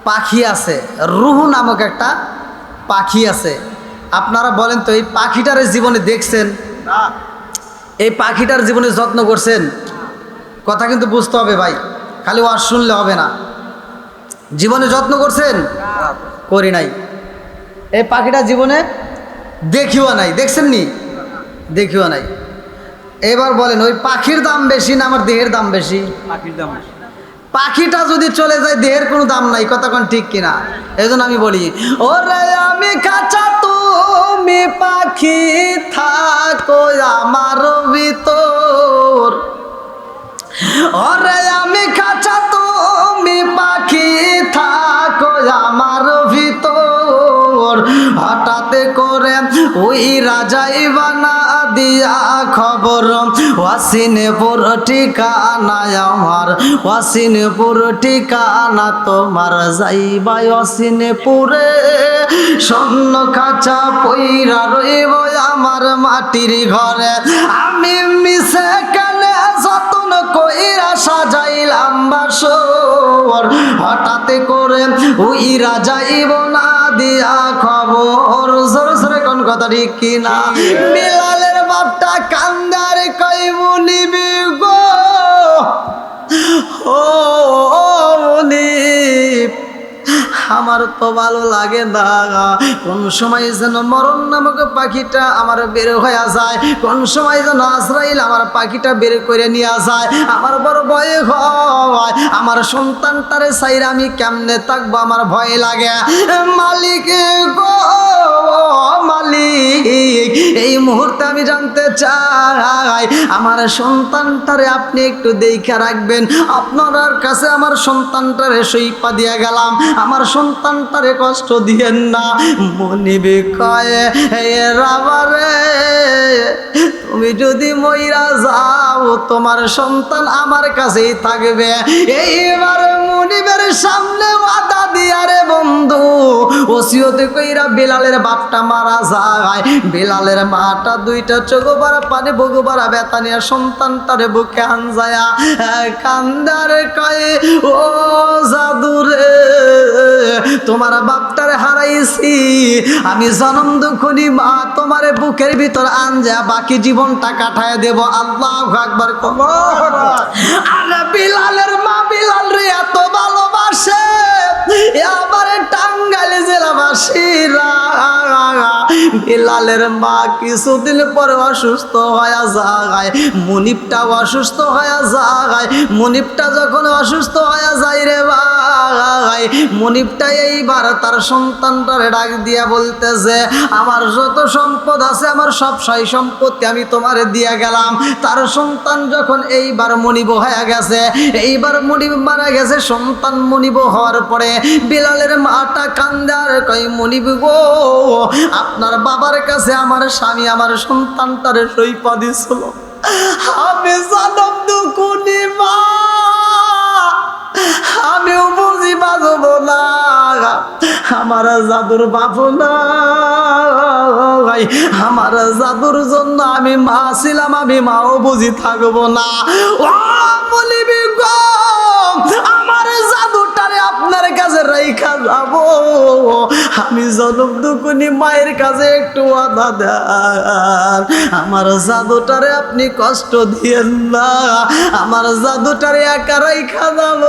পাখি আছে, রুহ নামক একটা পাখি আছে। আপনারা বলেন তো, এই পাখিটার জীবনে দেখছেন? এই পাখিটার জীবনে যত্ন করছেন? কথা কিন্তু বুঝতে হবে ভাই, খালি ওয়াজ শুনলে হবে না। জীবনে যত্ন করছেন? করি নাই। এই পাখিটা জীবনে দেখিও নাই, দেখছেন নি? দেখিও নাই। এবার বলেন, ওই পাখির দাম বেশি না আমার দেহের দাম বেশি? পাখির দাম বেশি। পাখিটা যদি চলে যায় দেহের কোনো দাম নাই। কতক্ষণ ঠিক কিনা? এই জন্য আমি বলি, ওরে আমি খাঁচা তুমি পাখি থাকো আমার ভিতর, ওরে আমি খাঁচা তুমি পাখি থাকো আমার ভিতর, হঠাৎ করে ওই রাজাই বানা দিয়া খবর, ওয়াসিনপুর ঠিকানা আমার, ওয়াসিনপুর ঠিকানা তোমার, যাইবা ওয়াসিনপুরে, স্বর্ণ খাঁচা পইরা রইব আমার মাটির ঘরে, আমি মিশে কেনে যতন কইরা সাজাইলাম বাসর, হঠাৎ করে ওই রাজাইব না দিয়া খবর। জোরে জোরে কোন কথা ঠিক কিনা? বিলালের বাপটা কান্দার কই মুনিবি গো, ও মুনিব আমার তো ভালো লাগে না, কোন সময় যেন মরণ নামক পাখিটা আমার বের হয়ে যায়, কোন সময় যেন আজরাইল আমার পাখিটা বের করে নিয়ে যায়, আমার বড় ভয় হয়, আমার সন্তানটারে চাইরা আমি কেমনে থাকবো, আমার ভয় লাগে। মালিক গো মালিক, এই মুহূর্তে আমি জানতে চাই আমার সন্তানটারে আপনি একটু দেখা রাখবেন। আপনার কাছে আমার সন্তানটারে সইপা দিয়ে গেলাম, আমার সন্তানটারে কষ্ট দিয়েন না। মনিবে কয়ে রাবারে, তুমি যদি মইরা যাও তোমার সন্তান আমার কাছেই থাকবে। এইবার মনিবের সামনে ওয়াদা দিয়া রে বন্ধু, ওসিয়তে কইরা বিলালের বাপটা মারা যায়। বিলালের মাটা 2টা চোখ বারা পানি বুক বারা ব্যথা নিয়ে সন্তানটারে বুকে আনজায়া কান্দারে কয়ে, ও জাদুরে তোমার বাপটারে হারাইছি আমি, জনম দুঃখনি মা তোমারে বুকের ভিতর আনজা বাকি জীবনটা কাটায় দেব। আল্লাহু আকবার। আরে বিলালের মা বিলাল রে এত ভালোবাসে, এবারে টাঙ্গাইল জেলাবাসীরা বিলালের মা কিছুদিন পরে অসুস্থ হয়ে যায়, মুনিবটাও অসুস্থ হয়ে যায়। মুনিবটা যখন অসুস্থ হয়ে যায় রে ভাই, মনিবটা এইবার তার সন্তানটারে ডাক দিয়া বলতেছে, আমার যত সম্পদ আছে, আমার সব সয় সম্পত্তি আমি তোমারে দিয়া গেলাম। তার সন্তান যখন এইবার মনিব হয়ে গেছে, এইবার মনিব মারা গেছে, সন্তান মনিব হওয়ার পরে বিলালের মাটা কান্দে আর কই, মনিব গো, আপনার বাবার কাছে আমার স্বামী আমার সন্তানটারে সইপা দিছিল, আমি জানম দুকুনি মা, আমিও বুঝি বাজব না, আমার জাদুর বাপ নাই, আমার জাদুর জন্য আমি মা ছিলাম, আমি মাও বুঝি থাকবো না। ও মনিবি গো, আমার জাদুটারে আপনার কাছে রাইখা যাব, আমি জনম দুকুনি মায়ের কাছে একটু আদা দেন, আমার জাদুটারে আপনি কষ্ট দিয়েন না, আমার জাদুটারে একা রাইখা যাব,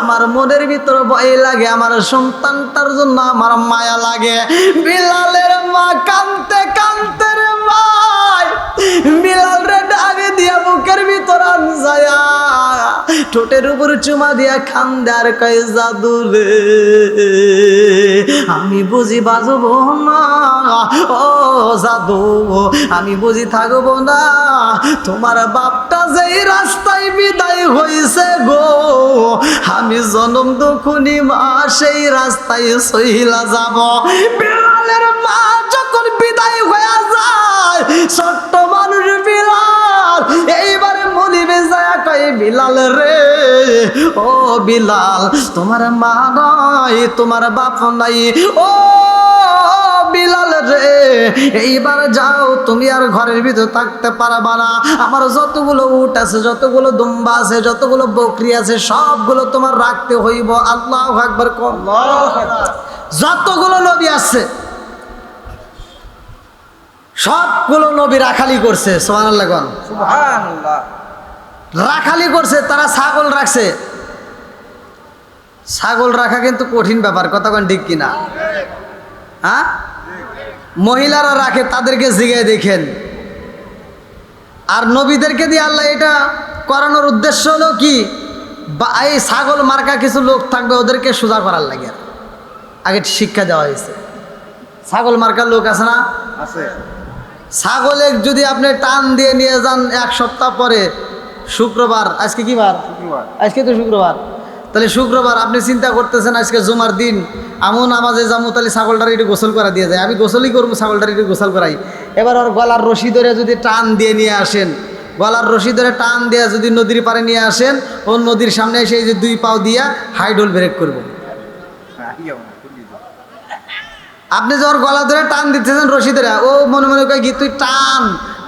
আমার মনের ভিতর ভয় লাগে, আমার সন্তানটার জন্য আমার মায়া লাগে। বিলালের মা কাঁদতে কাঁদতে রে ভাই, বিলাল রে ডাকে দিয়া বুকের ভিতর আনজায়া ঠোঁটের উপর চুমা দিয়া কান্দে আর কয়, জাদু রে আমি বুঝি বাজব না, ও জাদু আমি বুঝি থাকবো না, তোমার বাপটা যেই রাস্তায় বিদায় হইছে গো, আমি জনম দুখুনি মা সেই রাস্তায় সহিলা যাব। বিলালের মা যখন বিদায় হয়ে যায়, ছোট্ট মানুষ বিলাল এইবারে মনিবে যায় কয়, বিলাল রে, ও বিলাল, তোমার মা নাই, তোমার বাপ নাই, ও বিলাল রে, এইবার যাও, তুমি আর ঘরের ভিতর থাকতে পারবা না, আমার যতগুলো উট আছে, যতগুলো দুম্বা আছে, যতগুলো বকরি আছে, সবগুলো তোমার রাখতে হইব। আল্লাহু আকবার। যতগুলো নবী আছে সবগুলো নবী রাখালি করছে, সুবহানাল্লাহ, সুবহানাল্লাহ, রাখালি করছে, তারা ছাগল রাখছে। ছাগল রাখা কিন্তু কঠিন ব্যাপার, কথা কোন ঠিক কিনা? হ্যাঁ, মহিলারা রাখে, তাদেরকে জিগায় দেখেন। আর নবীদেরকে দিয়ে আল্লাহ এটা করানোর উদ্দেশ্য হলো কি, এই ছাগল মার্কা কিছু লোক থাকবে, ওদেরকে সোজা করার লাগে আগে শিক্ষা দেওয়া হয়েছে। ছাগল মার্কার লোক আছে না? আছে। ছাগলে যদি আপনি টান দিয়ে নিয়ে যান, এক সপ্তাহ পরে শুক্রবার, আজকে কি বার? আজকে তো শুক্রবার, তাহলে শুক্রবার আপনি চিন্তা করতেছেন আজকে জুমার দিন, আমু নামাজে যাবো, তাহলে ছাগলটার একটু গোসল করা দিয়ে যায়, আমি গোসলই করবো, ছাগলটার একটু গোসল করাই। এবার ওর গলার রশি ধরে যদি টান দিয়ে নিয়ে আসেন, গলার রশি ধরে টান দিয়ে যদি নদীর পাড়ে নিয়ে আসেন, ও নদীর সামনে এসে যে দুই পাও দিয়া হাইডোল ব্রেক করবো। আপনি যখন গলা ধরে টান দিতেছেন রশি ধরে, ও মনে মনে কয় কি, তুই টান,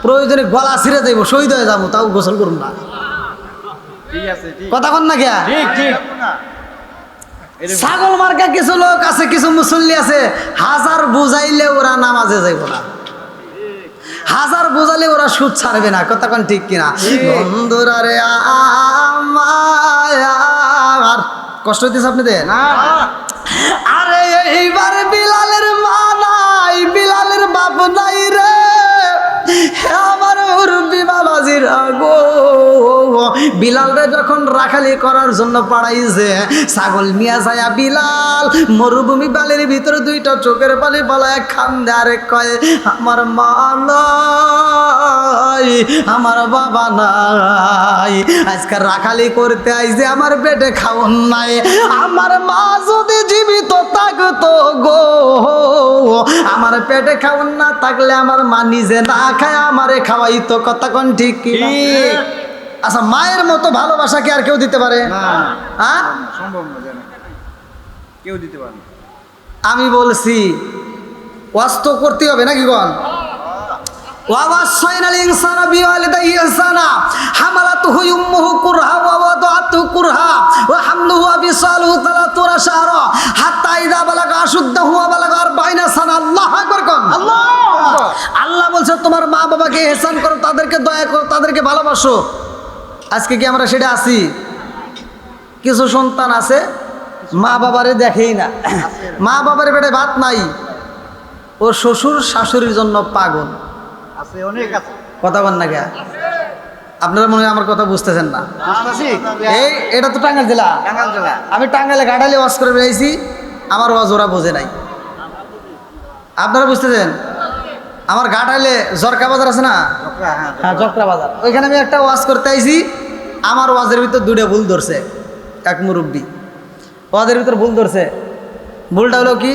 প্রয়োজনে গলা ছিঁড়ে যাইব, শহীদ হয়ে যাবো, তাও গোসল করুন না। কথা কন না কে? ছাগল মার্কা কিছু লোক আছে, কিছু মুসল্লি আছে, হাজার বুঝাইলে ওরা নামাজে যাইব না, হাজার বুঝাইলে ওরা সুদ ছাড়বে না, কথা কন ঠিক কিনা? বন্ধুরা রে, আমার কষ্ট হইতেছে আপনাদের না? আরে এইবার বিলালের মা নাই, বিলালের বাপ নাই রে, আমার মুরব্বি বাবাজির আগো, বিলালরে যখন রাখালি করার জন্য পাঠাইছে, ছাগল নিয়ে যায় বিলাল মরুভূমি বালির ভিতরে দুইটা চোখের পানি পালায় খান্দে আর কয়, আমার মা নাই, আমার বাবা নাই, আজকে রাখালি করতে আইছে, আমার পেটে খাওন নাই, আমার মা যদি জীবিত থাকতো গো, আমার পেটে খাওন না থাকলে আমার মা নিজে না খায় আমারে খাওয়াইতো, কথা কোন ঠিক কি? আচ্ছা, মায়ের মতো ভালোবাসা কি আর কেউ দিতে পারে? হ্যাঁ, সম্ভব না, কেউ দিতে পারে না। আমি বলছি ওয়াস্ত করতে হবে নাকি কোন? ওয়াসাইনাল ইনসানা বিওয়ালিদাইহি ইহসানা হামালাতুহু উম্মুহু কুরহা ওয়া ওয়াদাতুহু কুরহা ওয়া হামলুহু ওয়া বিসালুহু 30 শাহরা হাত্তা ইযা বালাগা আশুদ্দাহু ওয়া বালাগা 40 সানা। আল্লাহু আকবার কোন? আল্লাহু আকবার। আল্লাহ বলছে তোমার মা বাবাকে ইহসান করো, তাদেরকে দয়া করো, তাদেরকে ভালোবাসো। আজকে কি আমরা সেটা আছি? কিছু সন্তান আছে মা বাবারে দেখেই না, মা বাবার পেটে ভাত নাই, ও শ্বশুর শাশুড়ির জন্য পাগল আছে, অনেক আছে, কথা বল না কে? আপনারা মনে হয় আমার কথা বুঝতেছেন না। এটা তো টাঙ্গাইল জেলা। আমি টাঙ্গাইলে গাড়ালে ওয়াজ করে বেরিয়েছি, আমার ওয়াজ ওরা বোঝে নাই। আপনারা বুঝতেছেন? আমার ঘাটাইলে জরকা বাজার আছে না, হ্যাঁ জরকা বাজার, ওইখানে আমি একটা ওয়াজ করতে আইছি। আমার ওয়াজের ভিতর দুটো ভুল ধরছে। এক মুরব্বী ওয়াজের ভিতর ভুল ধরছে। ভুলটা হলো কি,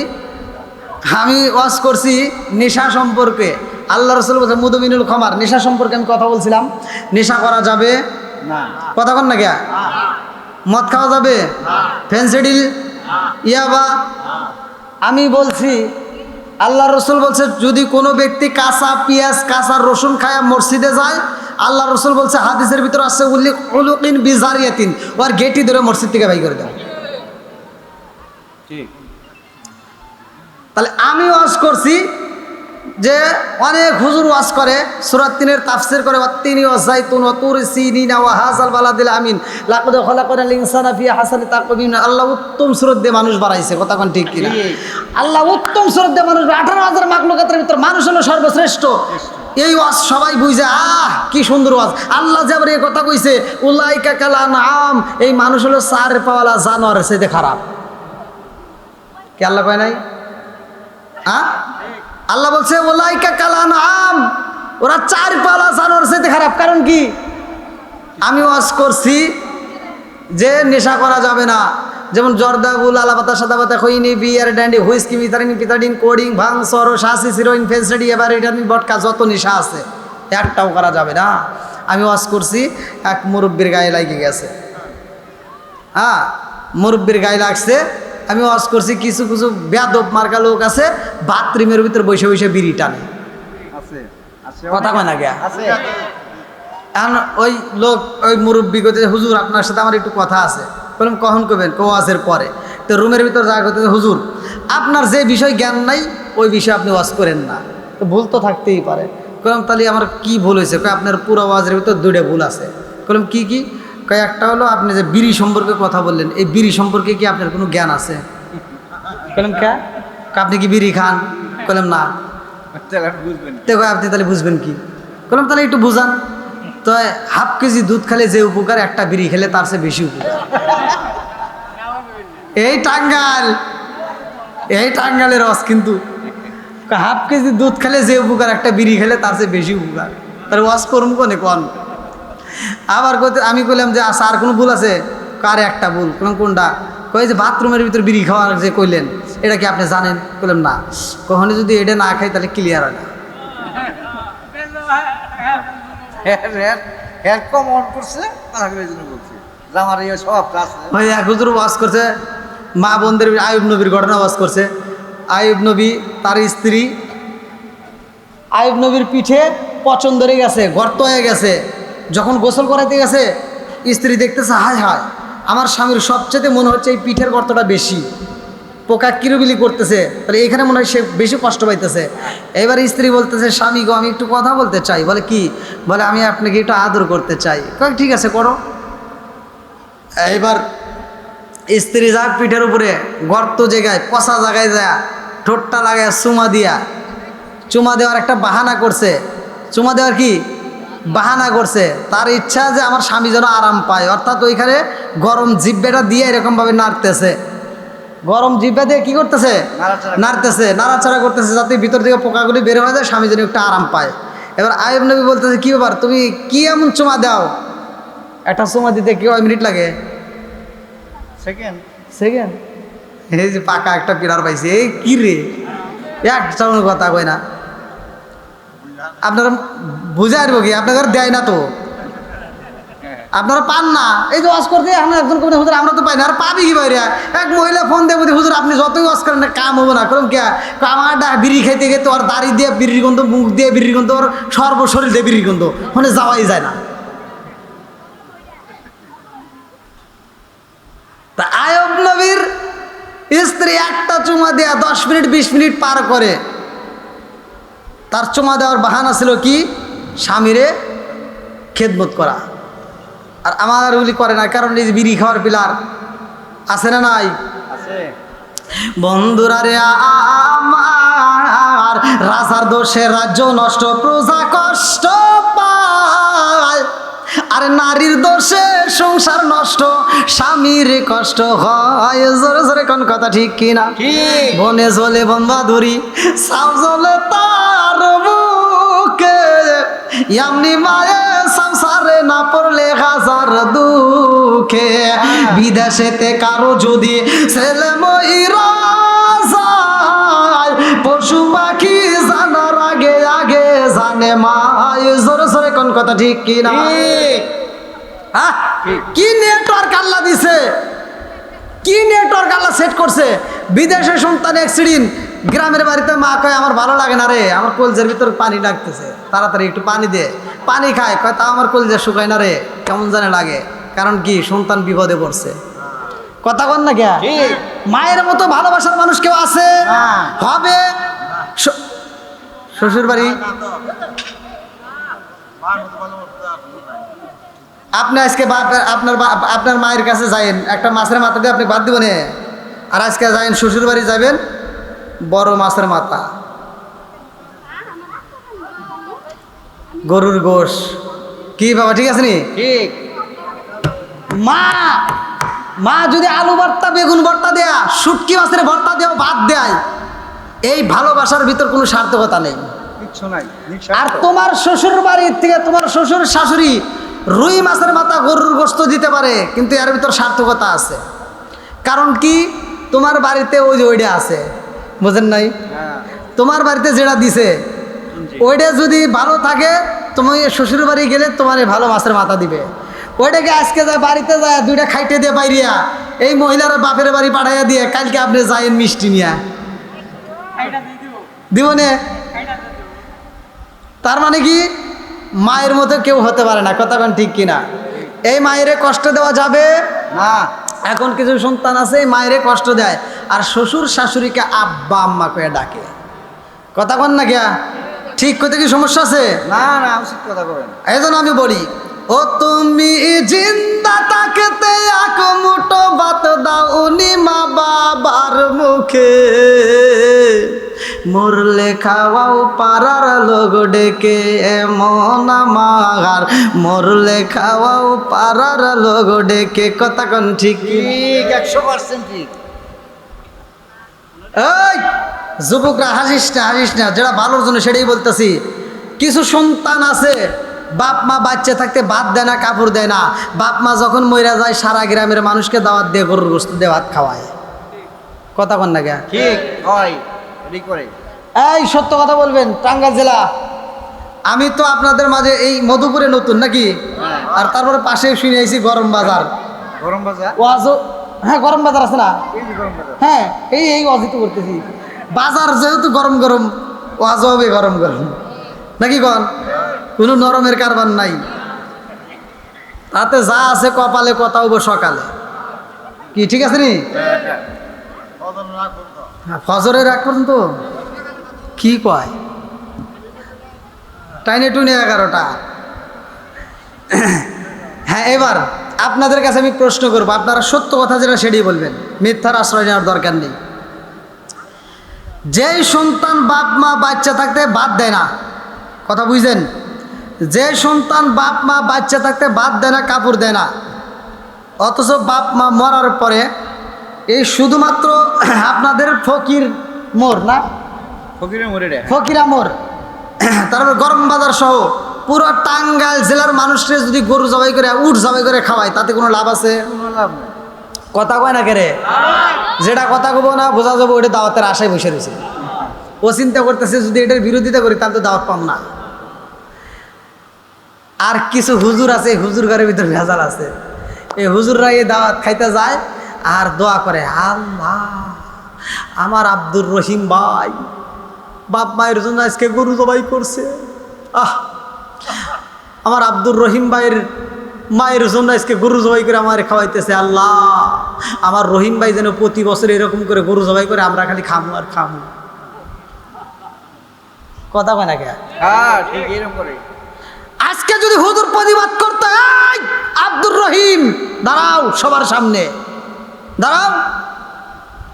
আমি ওয়াজ করছি নেশা সম্পর্কে। আল্লাহ রসুল বলছে মুদমিনুল খামার, নেশা সম্পর্কে আমি কথা বলছিলাম। নেশা করা যাবে না, কথা কন না গিয়া। মদ খাওয়া যাবে, ফেন্সিডিল, ইয়াবা। আমি বলছি আল্লাহ রসুল বলছে যদি কোনো ব্যক্তি কাঁচা পেঁয়াজ কাঁচা রসুন খায়া মসজিদে যায়, আল্লাহ রসুল বলছে হাদিসের ভিতর আছে উল্লেখ উলুকিন বিজারিয়াতিন, ওর গেটি ধরে মসজিদ থেকে বাই করে দেয়। তাহলে আমি ওয়াজ করছি যে অনেক হুজুর ওয়াজ করে সূরা ৩-এর তাফসীর করে, ওয়াত্তিনি ওয়াযাইতুন ওয়া তুরি সিনিনা ওয়া হাযাল বালাদিল আমিন লাকাদ খালাকনাল ইনসানা ফি আহসানি তাকওয়িম। আল্লাহ উত্তম সূরত দিয়ে মানুষ বানাইছে, কথা কোন ঠিক কিনা? আল্লাহ উত্তম সূরত দিয়ে মানুষ, 18,000 মাখলুকাতের ভিতর মানুষ হলো সর্বশ্রেষ্ঠ। এই ওয়াজ সবাই বুঝে, কি সুন্দর ওয়াজ। আল্লাহ যে আবার এই কথা কইছে উলাইকা কাল আনআম, এই মানুষ হলো চার পাওয়ালা জানোয়ারের চাইতে খারাপ। কি আল্লাহ কয় নাই? আল্লাহ বলছে ওলাইকা কাল আনআম, ওরা চার পাওয়ালা জানোয়ারের চাইতে খারাপ। কারণ কি? আমি ওয়াজ করছি যে নেশা করা যাবে না, যেমন জর্দা, গুল, আলাপাতা, সাদাপাতা, খৈনি, বিয়ার, ড্যান্ডি, হুইস্কি, মিথারিন, পিথাডিন, কোডিং, ভাং, সর, শাসি, সিরোইন, ফেন্সিডি, এবার রিটার্নিং, বটকা, যত নেশা আছে একটাও করা যাবে না। আমি ওয়াজ করছি, এক মুরব্বীর গায়ে লাগে গেছে। মুরব্বীর গায়ে লাগছে। আমি ওয়াজ করছি, কিছু কিছু বেয়াদব মার্কা লোক আছে বাথরুমের ভিতর বসে বসে বিড়ি টানে, কথা কয় না গিয়া। এখন ওই লোক ওই মুরব্বী করতে, হুজুর আপনার সাথে আমার একটু কথা আছে। বললাম কখন করবেন? ওয়াজের পরে। তো রুমের ভিতর যা করতে, হুজুর আপনার যে বিষয় জ্ঞান নাই ওই বিষয়ে আপনি ওয়াজ করেন না। তো ভুল তো থাকতেই পারে। বললাম তাহলে আমার কি ভুল হয়েছে? আপনার পুরো ওয়াজের ভিতর দুইটা ভুল আছে। বললাম কি কি? একটা হলো আপনি যে বিড়ি সম্পর্কে কথা বললেন, এই বিড়ি সম্পর্কে কি আপনার কোনো জ্ঞান আছে? বললাম কে? আপনি কি বিড়ি খান? বললাম না। দেখো আপনি তাহলে বুঝবেন কি? বললাম তাহলে একটু বুঝান। তো হাফ কেজি দুধ খেলে যে উপকার, একটা বিড়ি খেলে তার চেয়ে বেশি উপকার। এই টাঙ্গালের রস কিন্তু হাফ কেজি দুধ খেলে যে উপকার, একটা বিড়ি খেলে তার চেয়ে বেশি উপকার। তাহলে ওয়াজ করুন কোনে কোন? আবার আমি কইলাম যে আচ্ছা আর কোনো ভুল আছে? কার একটা ভুল। কোনটা? কই যে বাথরুমের ভিতর বিড়ি খাওয়ার যে কইলেন, এটা কি আপনি জানেন? বললাম না। কখনো যদি এটা না খাই তাহলে ক্লিয়ার হয় না। এক হুজুর ওয়াজ করছে, মা বোনদের আইয়ুব নবীর ঘটনা ওয়াজ করছে। আইয়ুব নবী, তার স্ত্রী, আইয়ুব নবীর পিঠে পচন ধরে গেছে, গর্ত হয়ে গেছে। যখন গোসল করাইতে গেছে, স্ত্রী দেখতেছে হায় হায় আমার স্বামীর সবচেয়ে মনে হচ্ছে এই পিঠের গর্তটা বেশি, পোকা কিরবিলি করতেছে, তাহলে এখানে মনে হয় সে বেশি কষ্ট পাইতেছে। এবার স্ত্রী বলতেছে স্বামী গো আমি একটু কথা বলতে চাই। বলে কি? বলে আমি আপনাকে একটু আদর করতে চাই। ঠিক আছে করো। এবার স্ত্রী যা পিঠের উপরে গর্ত জায়গায় পচা জায়গায় যায় ঠোঁটটা লাগায় চুমা দেওয়ার একটা বাহানা করছে। চুমা দেওয়ার কি বাহানা করছে? তার ইচ্ছা যে আমার স্বামী যেন আরাম পায়, অর্থাৎ ওইখানে গরম জিব্বাটা দিয়ে এরকমভাবে নাড়তেছে। গরম জিব্বা দিয়ে কি করতেছে? নাড়তেছে, নাড়াচাড়া করতেছে, যাতে ভিতর থেকে পোকাগুলি বের হয়ে যায়, স্বামী যেন একটু আরাম পায়। এবার আইয়ুব নবী বলতেছে কি ব্যাপার, তুমি কি এমন চুমা দাও? একটা চুমা দিতে কি কয় মিনিট লাগে? সেকেন্ড। এই যে পাকা একটা পিলার পাইছে, এই কি রে একটা কথা কয় না। আপনারা বুঝে আসবো কি? আপনাদের দেয় না তো, আপনারা পান না। এই যে ওয়াজ করতে আমরা একজন কবি হুজুর আমরা তো পাই না, আর পাবি কি বাইরে? এক মহিলা ফোন দেবো হুজুর আপনি যতই ওয়াজ করেন না কাম হবে না। কারণ কে? আমার বিড়ি খাইতে খেতে ওর দাড়ি দিয়ে বিড়ির গন্ধ, মুখ দিয়ে বিড়ির গন্ধ, ওর সর্বশরীর দিয়ে বিড়ির গন্ধ, ওখানে যাওয়াই যায় না। তা আইয়ুব নবীর স্ত্রী একটা চুমা দেয়া 10 মিনিট 20 মিনিট পার করে। তার চুমা দেওয়ার বাহানা ছিল কি? স্বামীরে খেদমত করা। আর আমার ওগুলি করে না, কারণ এই যে বিড়ি খাওয়ার পিলার আছে না নাই? বন্ধুরা রে আমার, রাজার দোষে রাজ্য নষ্ট, প্রজা কষ্ট পায়। আরে নারীর দোষে সংসার নষ্ট, স্বামীর কষ্ট হয়। জোরে জোরে কোন কথা ঠিক কিনা? বনে জ্বলে বনবাধুরি, সাপ জ্বলে তার বুকে, এমনি মায়ে সংসারে না পড়লে হাজার দুঃখে। বিদেশেতে কারো যদি ছেলে ময়রা যায়, পশু পাখি জানার আগে আগে জানে মায়। জোরে জোরে কোন কথা ঠিক কিনা? কি নেটওয়ার্ক আল্লাহ দিছে, কি নেটওয়ার্ক আল্লাহ সেট করছে। বিদেশে সন্তান অ্যাক্সিডেন্ট, গ্রামের বাড়িতে মা কয় আমার ভালো লাগে না রে, আমার কলজের ভিতর পানি লাগতেছে, তাড়াতাড়ি একটু পানি দে। পানি খায়, কয় তা আমার কলজে শুকায় না রে, কেমন জানে লাগে। কারণ কি? সন্তান বিপদে পড়ছে। কথা কন না কে? মায়ের মতো ভালোবাসার মানুষ কেউ আছে? হবে। শ্বশুর বাড়ি আপনি আজকে আপনার মায়ের কাছে যাইন, একটা মাছের মাথা দিয়ে আপনি বাদ দিব না। আর আজকে যাইন শ্বশুর বাড়ি যাবেন, বড় মাছের মাথা, গরুর গোশ। কি বাবা ঠিক আছে নি? ঠিক। মা যদি আলু ভর্তা বেগুন ভর্তা দেয়া, শুটকি মাছের ভর্তা দেওয়া ভাত দেয়, এই ভালোবাসার ভিতর কোনো সার্থকতা নেই, কিচ্ছু নাই। আর তোমার শ্বশুর বাড়ির থেকে তোমার শ্বশুর শাশুড়ি রুই মাছের মাথা গরুর গোশত দিতে পারে, কিন্তু এর ভিতর সার্থকতা আছে। কারণ কি? তোমার বাড়িতে ওই যে ওইটা আছে, বুঝেন নাই? তোমার বাড়িতে যেটা দিছে ওইটা যদি ভালো থাকে, তুমি শ্বশুর বাড়ি গেলে তোমার ভালো মাছের মাথা দিবে। ওইটাকে আজকে যায় বাড়িতে যায় দুইটা খাইতে দিয়ে বাইরিয়া এই মহিলারা বাপের বাড়ি পাঠাইয়া দিয়ে, কালকে আপনি যাইন মিষ্টি নিয়া দিব নে। তার মানে কি? মায়ের মতো কেউ হতে পারে না। কথা কোন ঠিক কিনা? এই মায়েরে কষ্ট দেওয়া যাবে না। এখন কিছু সন্তান আছে এই মায়েরে কষ্ট দেয়, আর শ্বশুর শাশুড়িকে আব্বা আম্মা করে ডাকে। কথা কোন না গিয়া? ঠিক করতে কি সমস্যা আছে? না না, উচিত কথা বলেন। এই জন্য আমি বলি, ও তুমি জিন্দা থাকতে এক মুঠো ভাত দাওনি মা বাবার মুখে, মরলে খাওয়াও পাড়ার লোক ডেকে, এমন আমার মরলে খাওয়াও পাড়ার লোক ডেকে। কথা কোন ঠিক? ঠিক, 100% ঠিক। এই যুবকরা হাসিস না, যেটা ভালোর জন্য সেটাই বলতেছি। কিছু সন্তান আছে বাপ মা বাচ্চা থাকতে ভাত দেয় না, কাপড় দেয় না। বাপ মা যখন মইরা যায় সারা গ্রামের মানুষকে দাওয়াত দিয়ে গরুর গোশত দিয়ে ভাত খাওয়ায়। কথা কন না কে? ঠিক হয়। এই সত্য কথা বলবেন। টাঙ্গাইল জেলা, আমি তো আপনাদের মাঝে এই মধুপুরে নতুন নাকি, আর তারপরে পাশে শুনে আইছি গরম বাজার। গরম বাজার ওয়াজও, হ্যাঁ গরম বাজার আছে না? হ্যাঁ, এই ওয়াজই তো করতেছি। বাজার যেহেতু গরম গরম, ওয়াজও হবে গরম গরম নাকি কন? কোনো নরমের কারবার নাই, তাতে যা আছে কপালে কথা হবো সকালে। কি ঠিক আছে নি? ফজরের রাখ পর্যন্ত কি কয়? টাইনে টুনে 11টা। হ্যাঁ, এবার আপনাদের কাছে আমি প্রশ্ন করবো, আপনারা সত্য কথা যেটা সেটাই বলবেন, মিথ্যার আশ্রয় নেওয়ার দরকার নেই। যেই সন্তান বাপ মা বাচ্চা থাকতে ভাত দেয় না, কথা বুঝছেন? যে সন্তান বাপ মা বাচ্চা থাকতে ভাত দেয় না, কাপড় দেয় না, অথচ বাপ মা মরার পরে এই শুধুমাত্র আপনাদের ফকির মোড় না, ফকিরা মোড়, তারপর গরম বাজার সহ পুরো টাঙ্গাইল জেলার মানুষকে যদি গরু জবাই করে উট জবাই করে খাওয়ায়, তাতে কোনো লাভ আছে? কথা কয় না কেরে? যেটা কথা কব না বোঝা যাবো ওটা দাওয়াতের আশায় বসে রয়েছে। ও চিন্তা করতেছে যদি এটার বিরোধিতা করি তাহলে তো দাওয়াত পাম না। আর কিছু হুজুর আছে, হুজুর ঘরের ভিতরে ভেজাল আছে। এই হুজুররা এই দাওয়াত খাইতে যায় আর দোয়া করে, আল্লাহ আমার আব্দুর রহিম ভাই বাপ মায়ের জন্য আজকে গরু জবাই করছে, আমার আব্দুর রহিম ভাইয়ের মায়ের জন্য আজকে গরু জবাই করে আমার খাওয়াইতেছে। আল্লাহ আমার রহিম ভাই যেন প্রতি বছর এরকম করে গরু জবাই করে আমরা খালি খামু আর খামু। কথা কয় না কে? হ্যাঁ ঠিক এরকম করে। আজকে যদি হুজুর প্রতিবাদ করতে, আব্দুর রহিম দাঁড়াও, সবার সামনে দাঁড়াও,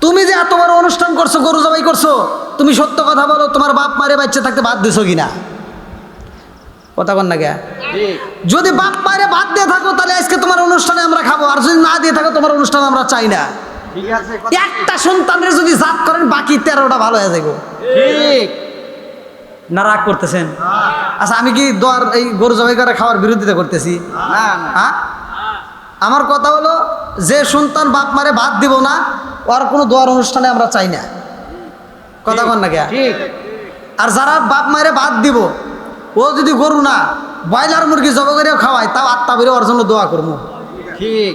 তুমি যে এত বড় অনুষ্ঠান করছো, গরু জবাই করছো, তুমি সত্য কথা বলো, তোমার বাপ মারে বাচ্চা থাকতে বাদ দিছো কিনা? কথা কন না কে? যদি বাপ মায়ের ভাত দিয়ে থাকো তাহলে আজকে তোমার অনুষ্ঠানে আমরা খাবো, আর যদি না দিয়ে থাকো তোমার অনুষ্ঠানে আমরা চাই না। একটা সন্তানের যদি জাত করেন বাকি 13টা ভালো হয়ে যাবে। ঠিক না? রাগ করতেছেন? আচ্ছা আমি কি দোয়ার এই গরু জবাই করে খাওয়ার বিরোধিতা করতেছি? হ্যাঁ, আমার কথা হলো যে সন্তান বাপ মারে ভাত দিব না ওর কোনো দোয়ার অনুষ্ঠানে আমরা চাই না। কথা কন না কে? আর যারা বাপ মায়ের ভাত দিব ও যদি গরু না ব্রয়লার মুরগি জবাই করে খাওয়ায় তাও আত্মা বেরো ওর জন্য দোয়া করবো। ঠিক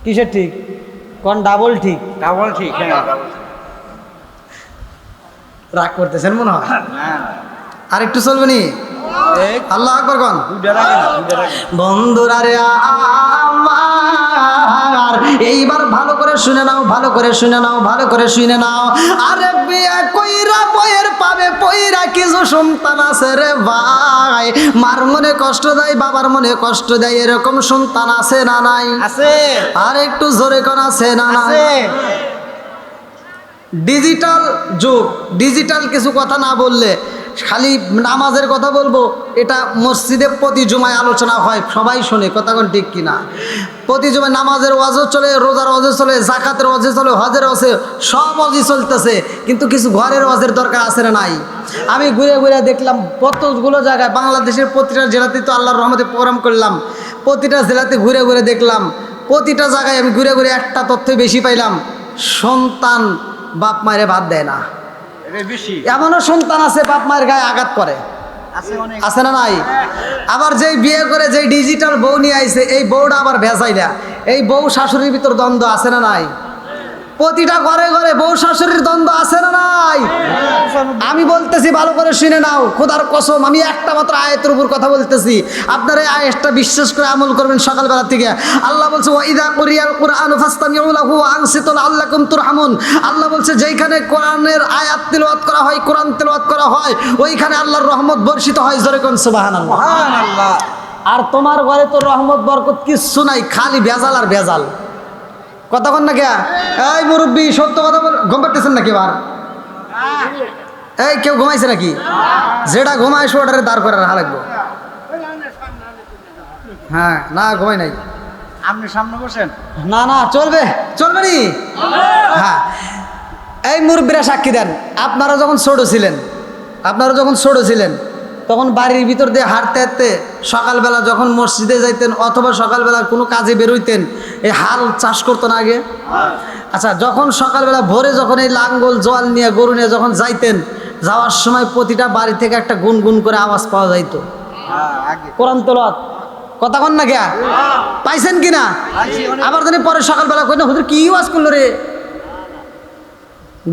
কিসের ঠিক? কোন ডাবল ঠিক? ডাবল ঠিক। রাগ করতেছেন মনে হয়? আর একটু চলবে নি? আল্লাহ আকবার কোন? বন্ধুরা রে আমার এইবার ভালো করে শুনে নাও, ভালো করে শুনে নাও, ভালো করে শুনে নাও। আরে বিয়ে কইরা বইয়ের পাবে পইরা কিছু সন্তান আছে রে ভাই, মার মনে কষ্ট দেয়, বাবার মনে কষ্ট দেয়, এরকম সন্তান আছে না নাই? আছে। আর একটু জোরে কোন আছে না নাই? ডিজিটাল যুগ, ডিজিটাল কিছু কথা না বললে খালি নামাজের কথা বলবো, এটা মসজিদে প্রতি জুমায় আলোচনা হয়, সবাই শোনে। কথা কোন ঠিক কিনা? প্রতি জুমায় নামাজের ওয়াজও চলে, রোজার ওয়াজও চলে, জাকাতের ওয়াজও চলে, হজের ওয়াজে, সব ওয়াজই চলতেছে, কিন্তু কিছু ঘরের ওয়াজের দরকার আছে না নাই? আমি ঘুরে ঘুরে দেখলাম কতগুলো জায়গায়, বাংলাদেশের প্রতিটা জেলাতে তো আল্লাহর রহমতে প্রোগ্রাম করলাম, প্রতিটা জেলাতে ঘুরে ঘুরে দেখলাম, প্রতিটা জায়গায় আমি ঘুরে ঘুরে একটা তথ্য বেশি পাইলাম, সন্তান বাপ মায়ের ভাত দেয় না। এমনও সন্তান আছে বাপ মায়ের গায়ে আঘাত করে, আছে না নাই? আবার যেই বিয়ে করে যেই ডিজিটাল বউ নিয়ে আইছে এই বউটা আবার ভেজাইলা, এই বউ শাশুড়ির ভিতর দ্বন্দ্ব আছে না নাই? প্রতিটা ঘরে ঘরে বউ শাশুড়ির দ্বন্দ্ব আছে না নাই? আমি বলতেছি ভালো করে শুনে নাও, খোদার কসম আমি একটা মাত্র আয়াতের উপর কথা বলতেছি, আপনারা এই আয়াতটা বিশ্বাস করে আমল করবেন সকালবেলা থেকে। আল্লাহ বলছে ওয়াইদা কুরিয়াল কুরআনু ফাসতামিউ লাহু ওয়া আনসিতু লাআল্লাকুম তুরহামুন। আল্লাহ বলছে যেইখানে কোরআনের আয়াত তিলাওয়াত করা হয়, কোরআন তিলাওয়াত করা হয়, ওইখানে আল্লাহর রহমত বর্ষিত হয়। জোরে কোন সুবহানাল্লাহ। সুবহানাল্লাহ। আর তোমার ঘরে তো রহমত বরকত কিচ্ছু নাই, খালি ভেজাল আর ভেজাল। কথা কন না কে? এই মুরব্বী সত্য কথা বল, ঘুম পাড়তেছেন নাকি? এবার এই কেউ ঘুমাইছে নাকি? যেটা ঘুমায় ওটারে দাঁড় করে রাখা লাগবো। হ্যাঁ না ঘুমাই নাই, আপনি সামনে বসেন। না না চলবে, চলবে নি? হ্যাঁ এই মুরব্বীরা সাক্ষী দেন, আপনারা যখন ছোট ছিলেন তখন বাড়ির ভিতর দিয়ে হাঁটতে হাঁটতে সকালবেলা যখন মসজিদে যাইতেন অথবা সকালবেলা কোনো কাজে বেরোইতেন, এই হাল চাষ করতো না আগে? আচ্ছা যখন সকালবেলা ভোরে যখন এই লাঙ্গল জল নিয়ে গরু নিয়ে যখন যাইতেন, যাওয়ার সময় প্রতিটা বাড়ি থেকে একটা গুনগুন করে আওয়াজ পাওয়া যাইতো কোরআন তেলাওয়াত। কথা কন না কে? পাইছেন কিনা? আবার জানি পরে সকালবেলা কই না হুজুর কি ওয়াজ করলো রে?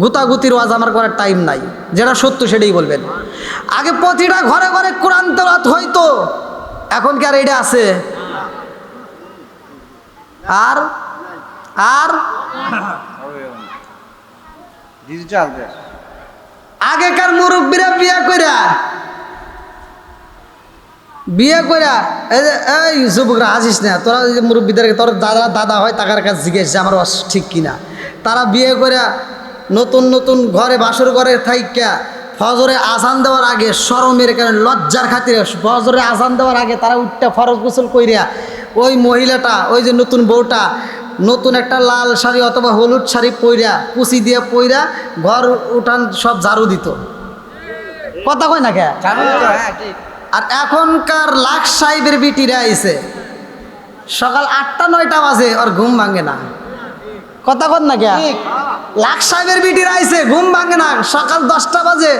গুতাগুতির ওয়াজ আমার করার টাইম নাই, যেটা সত্য সেটাই বলবেন। আগে প্রতিটা ঘরে ঘরে কোরআন তেলাওয়াত হইতো, এখন কি আর এটা আছে? আর আর ডিজিটাল আগেকার মুরব্বীরা বিয়ে কইরা এই যুবকরা আসিস না, তোরা মুরব্বীদেরকে তোর দাদা হয় তাকার কাছে জিজ্ঞেস আমার ঠিক কিনা। তারা বিয়ে কইরা নতুন নতুন ঘরে বাসর ঘরে থাইকা ফজরে আজান দেওয়ার আগে শরমের কারণে লজ্জার খাতিরে ফজরে আজান দেওয়ার আগে তারা উঠটা ফরজ গোসল কইরা ওই মহিলাটা, ওই যে নতুন বউটা নতুন একটা লাল শাড়ি অথবা হলুদ শাড়ি পইরা কুচি দিয়ে পইরা ঘর উঠান সব ঝাড়ু দিত। কথা কয় না কে? আর এখনকার লাখ সাহেবের বিটিরা আইছে সকাল 8টা-9টা বাজে ওর ঘুম ভাঙে না। কথা কন না কে? লাখ সাহেবের বিটিরা আইছে ঘুম ভাঙে না, সকাল 10টা বাজে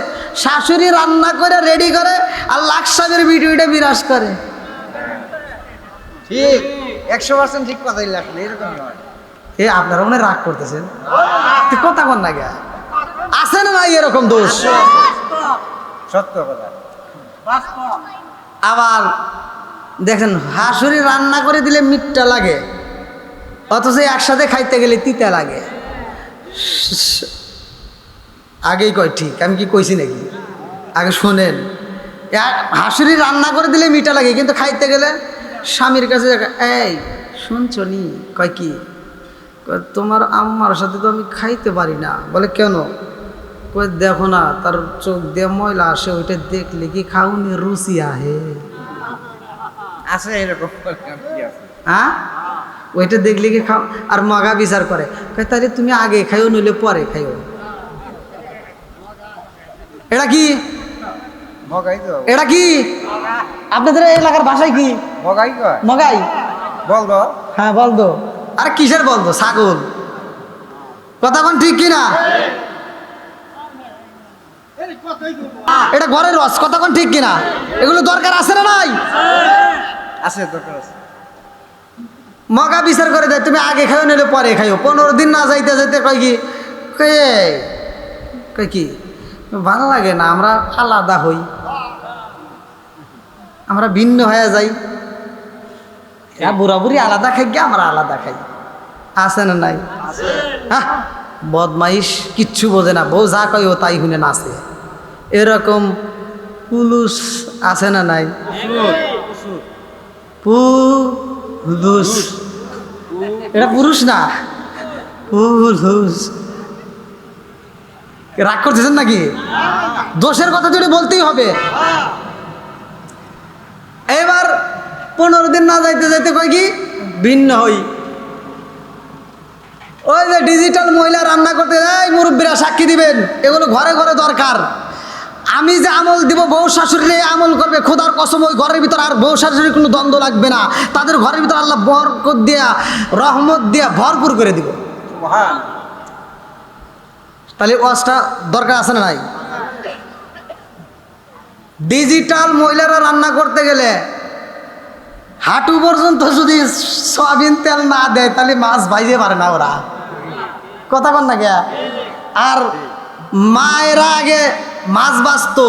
শাশুড়ি রান্না করে রেডি করে আর লাখ সাহেবের বিটিটা বিরাজ করে। ঠিক 100% ঠিক কথাই লাগলো, এরকম নয়। এ আপনারা মনে রাগ করতেছেন, কথা কন না কে? আছে না নাই এরকম দোষ? সত্য কথা। আবার দেখেন হাসুরি রান্না করে দিলে মিঠটা লাগে, অথচ একসাথে খাইতে গেলে তিতা লাগে। আগেই কয় ঠিক, আমি কি কইছি নাকি? আগে শোনেন, হাসুরি রান্না করে দিলে মিঠা লাগে, কিন্তু খাইতে গেলে স্বামীর কাছে এই শুনছো নি? কয় কি? তোমার আম্মার সাথে তো আমি খাইতে পারি না। বলে কেন? কই দেখো না তার চোখ দিয়ে ময়লা আসে, ওইটা দেখলে কি খাওনি রুচি আহে? আছে এরকম হ্যাঁ, ওইটা দেখলে কি খাও? আর মগা বিচার করে, কই তাহলে তুমি আগে খাইও নইলে পরে খাইও। এটা কি? মগাই তো এটা কি আপনাদের এলাকার ভাষায় কি? মগাই কয় মগাই? বল তো হ্যাঁ বলদো। আরে কিসের বলদো? ছাগল। কথা কোন ঠিক কিনা? এটা ঘরের রস, কথা কোন ঠিক কিনা? এগুলো দরকার আছে না নাই? আছে দরকার আছে মগা বিচার করে দেয়, তুমি আগে খাইও নিলে পরে খাইও। 15 দিন না যাইতে যাইতে কয় কি, কয় কি ভালো লাগে না, আমরা আলাদা হই, আমরা ভিন্ন হয়ে যাই। বুড়া বুড়ি আলাদা খাই গিয়ে আমরা আলাদা খাই। আছে না নাই? হ্যাঁ, বদমাইশ, কিচ্ছু বোঝে না, বউ যা কয় ও তাই শুনে নাচে। এরকম পুলুস আছে না নাই? পুলুস, এটা পুরুষ না, পুলুস। রাগ করতেছেন নাকি? দোষের কথা যদি বলতেই হবে। এবার 15 দিন না যাইতে যাইতে কয় কি ভিন্ন হই। ওই যে ডিজিটাল মহিলা রান্না করতে, এই মুরব্বীরা সাক্ষী দিবেন, এগুলো ঘরে ঘরে দরকার। আমি যে আমল দিব, বউ শাশুড়ি আমল করবে, খোদার কসম ওই ঘরের ভিতর আর বউ শাশুড়ির কোনো দ্বন্দ্ব লাগবে না। তাদের ঘরের ভিতর আল্লাহ বরকত দিয়া, রহমত দিয়া ভরপুর করে দিব। তাহলে ওয়াজটা দরকার আছে না নাই? ডিজিটাল মহিলারা রান্না করতে গেলে হাঁটু পর্যন্ত যদি সয়াবিন তেল না দেয় তাহলে মাছ ভাইজে পারে না ওরা। কথা বল না কে? আর মায়েরা আগে মাছ বাছতো,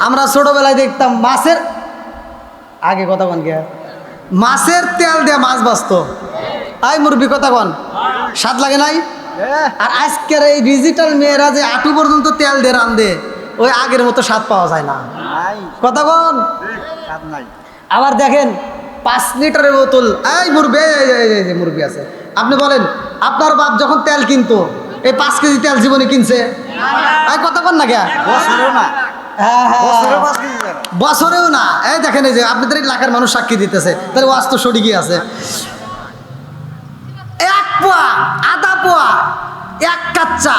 আমরা ছোটবেলায় দেখতাম মাছের আগে, কথা কন কে, মাছের তেল দিয়ে মাছ বাছতো। আই মুরব্বি, কথা কন, স্বাদ লাগে নাই? আর আজকের এই ডিজিটাল মেয়েরা যে হাঁটু পর্যন্ত তেল দিয়ে রান্ধে, ওই আগের মতো স্বাদ পাওয়া যায় না। কথা কন। আবার দেখেন 5 লিটারের বোতল, এই মুরব্বি, এই মুরব্বি আছে, আপনি বলেন আপনার বাপ যখন তেল কিনতো, এই 5 কেজি তেল জীবনে কিনছে? এই কথা কন না কে? বছরেও না, হ্যাঁ বছরেও 5 কেজি না, বছরেও না। এই দেখেন, এই যে আপনাদের এলাকার মানুষ সাক্ষী দিতেছে, তাহলে ওয়াজ তো সঠিকই আছে। 1 পোয়া, আধা পোয়া, 1 কাচ্চা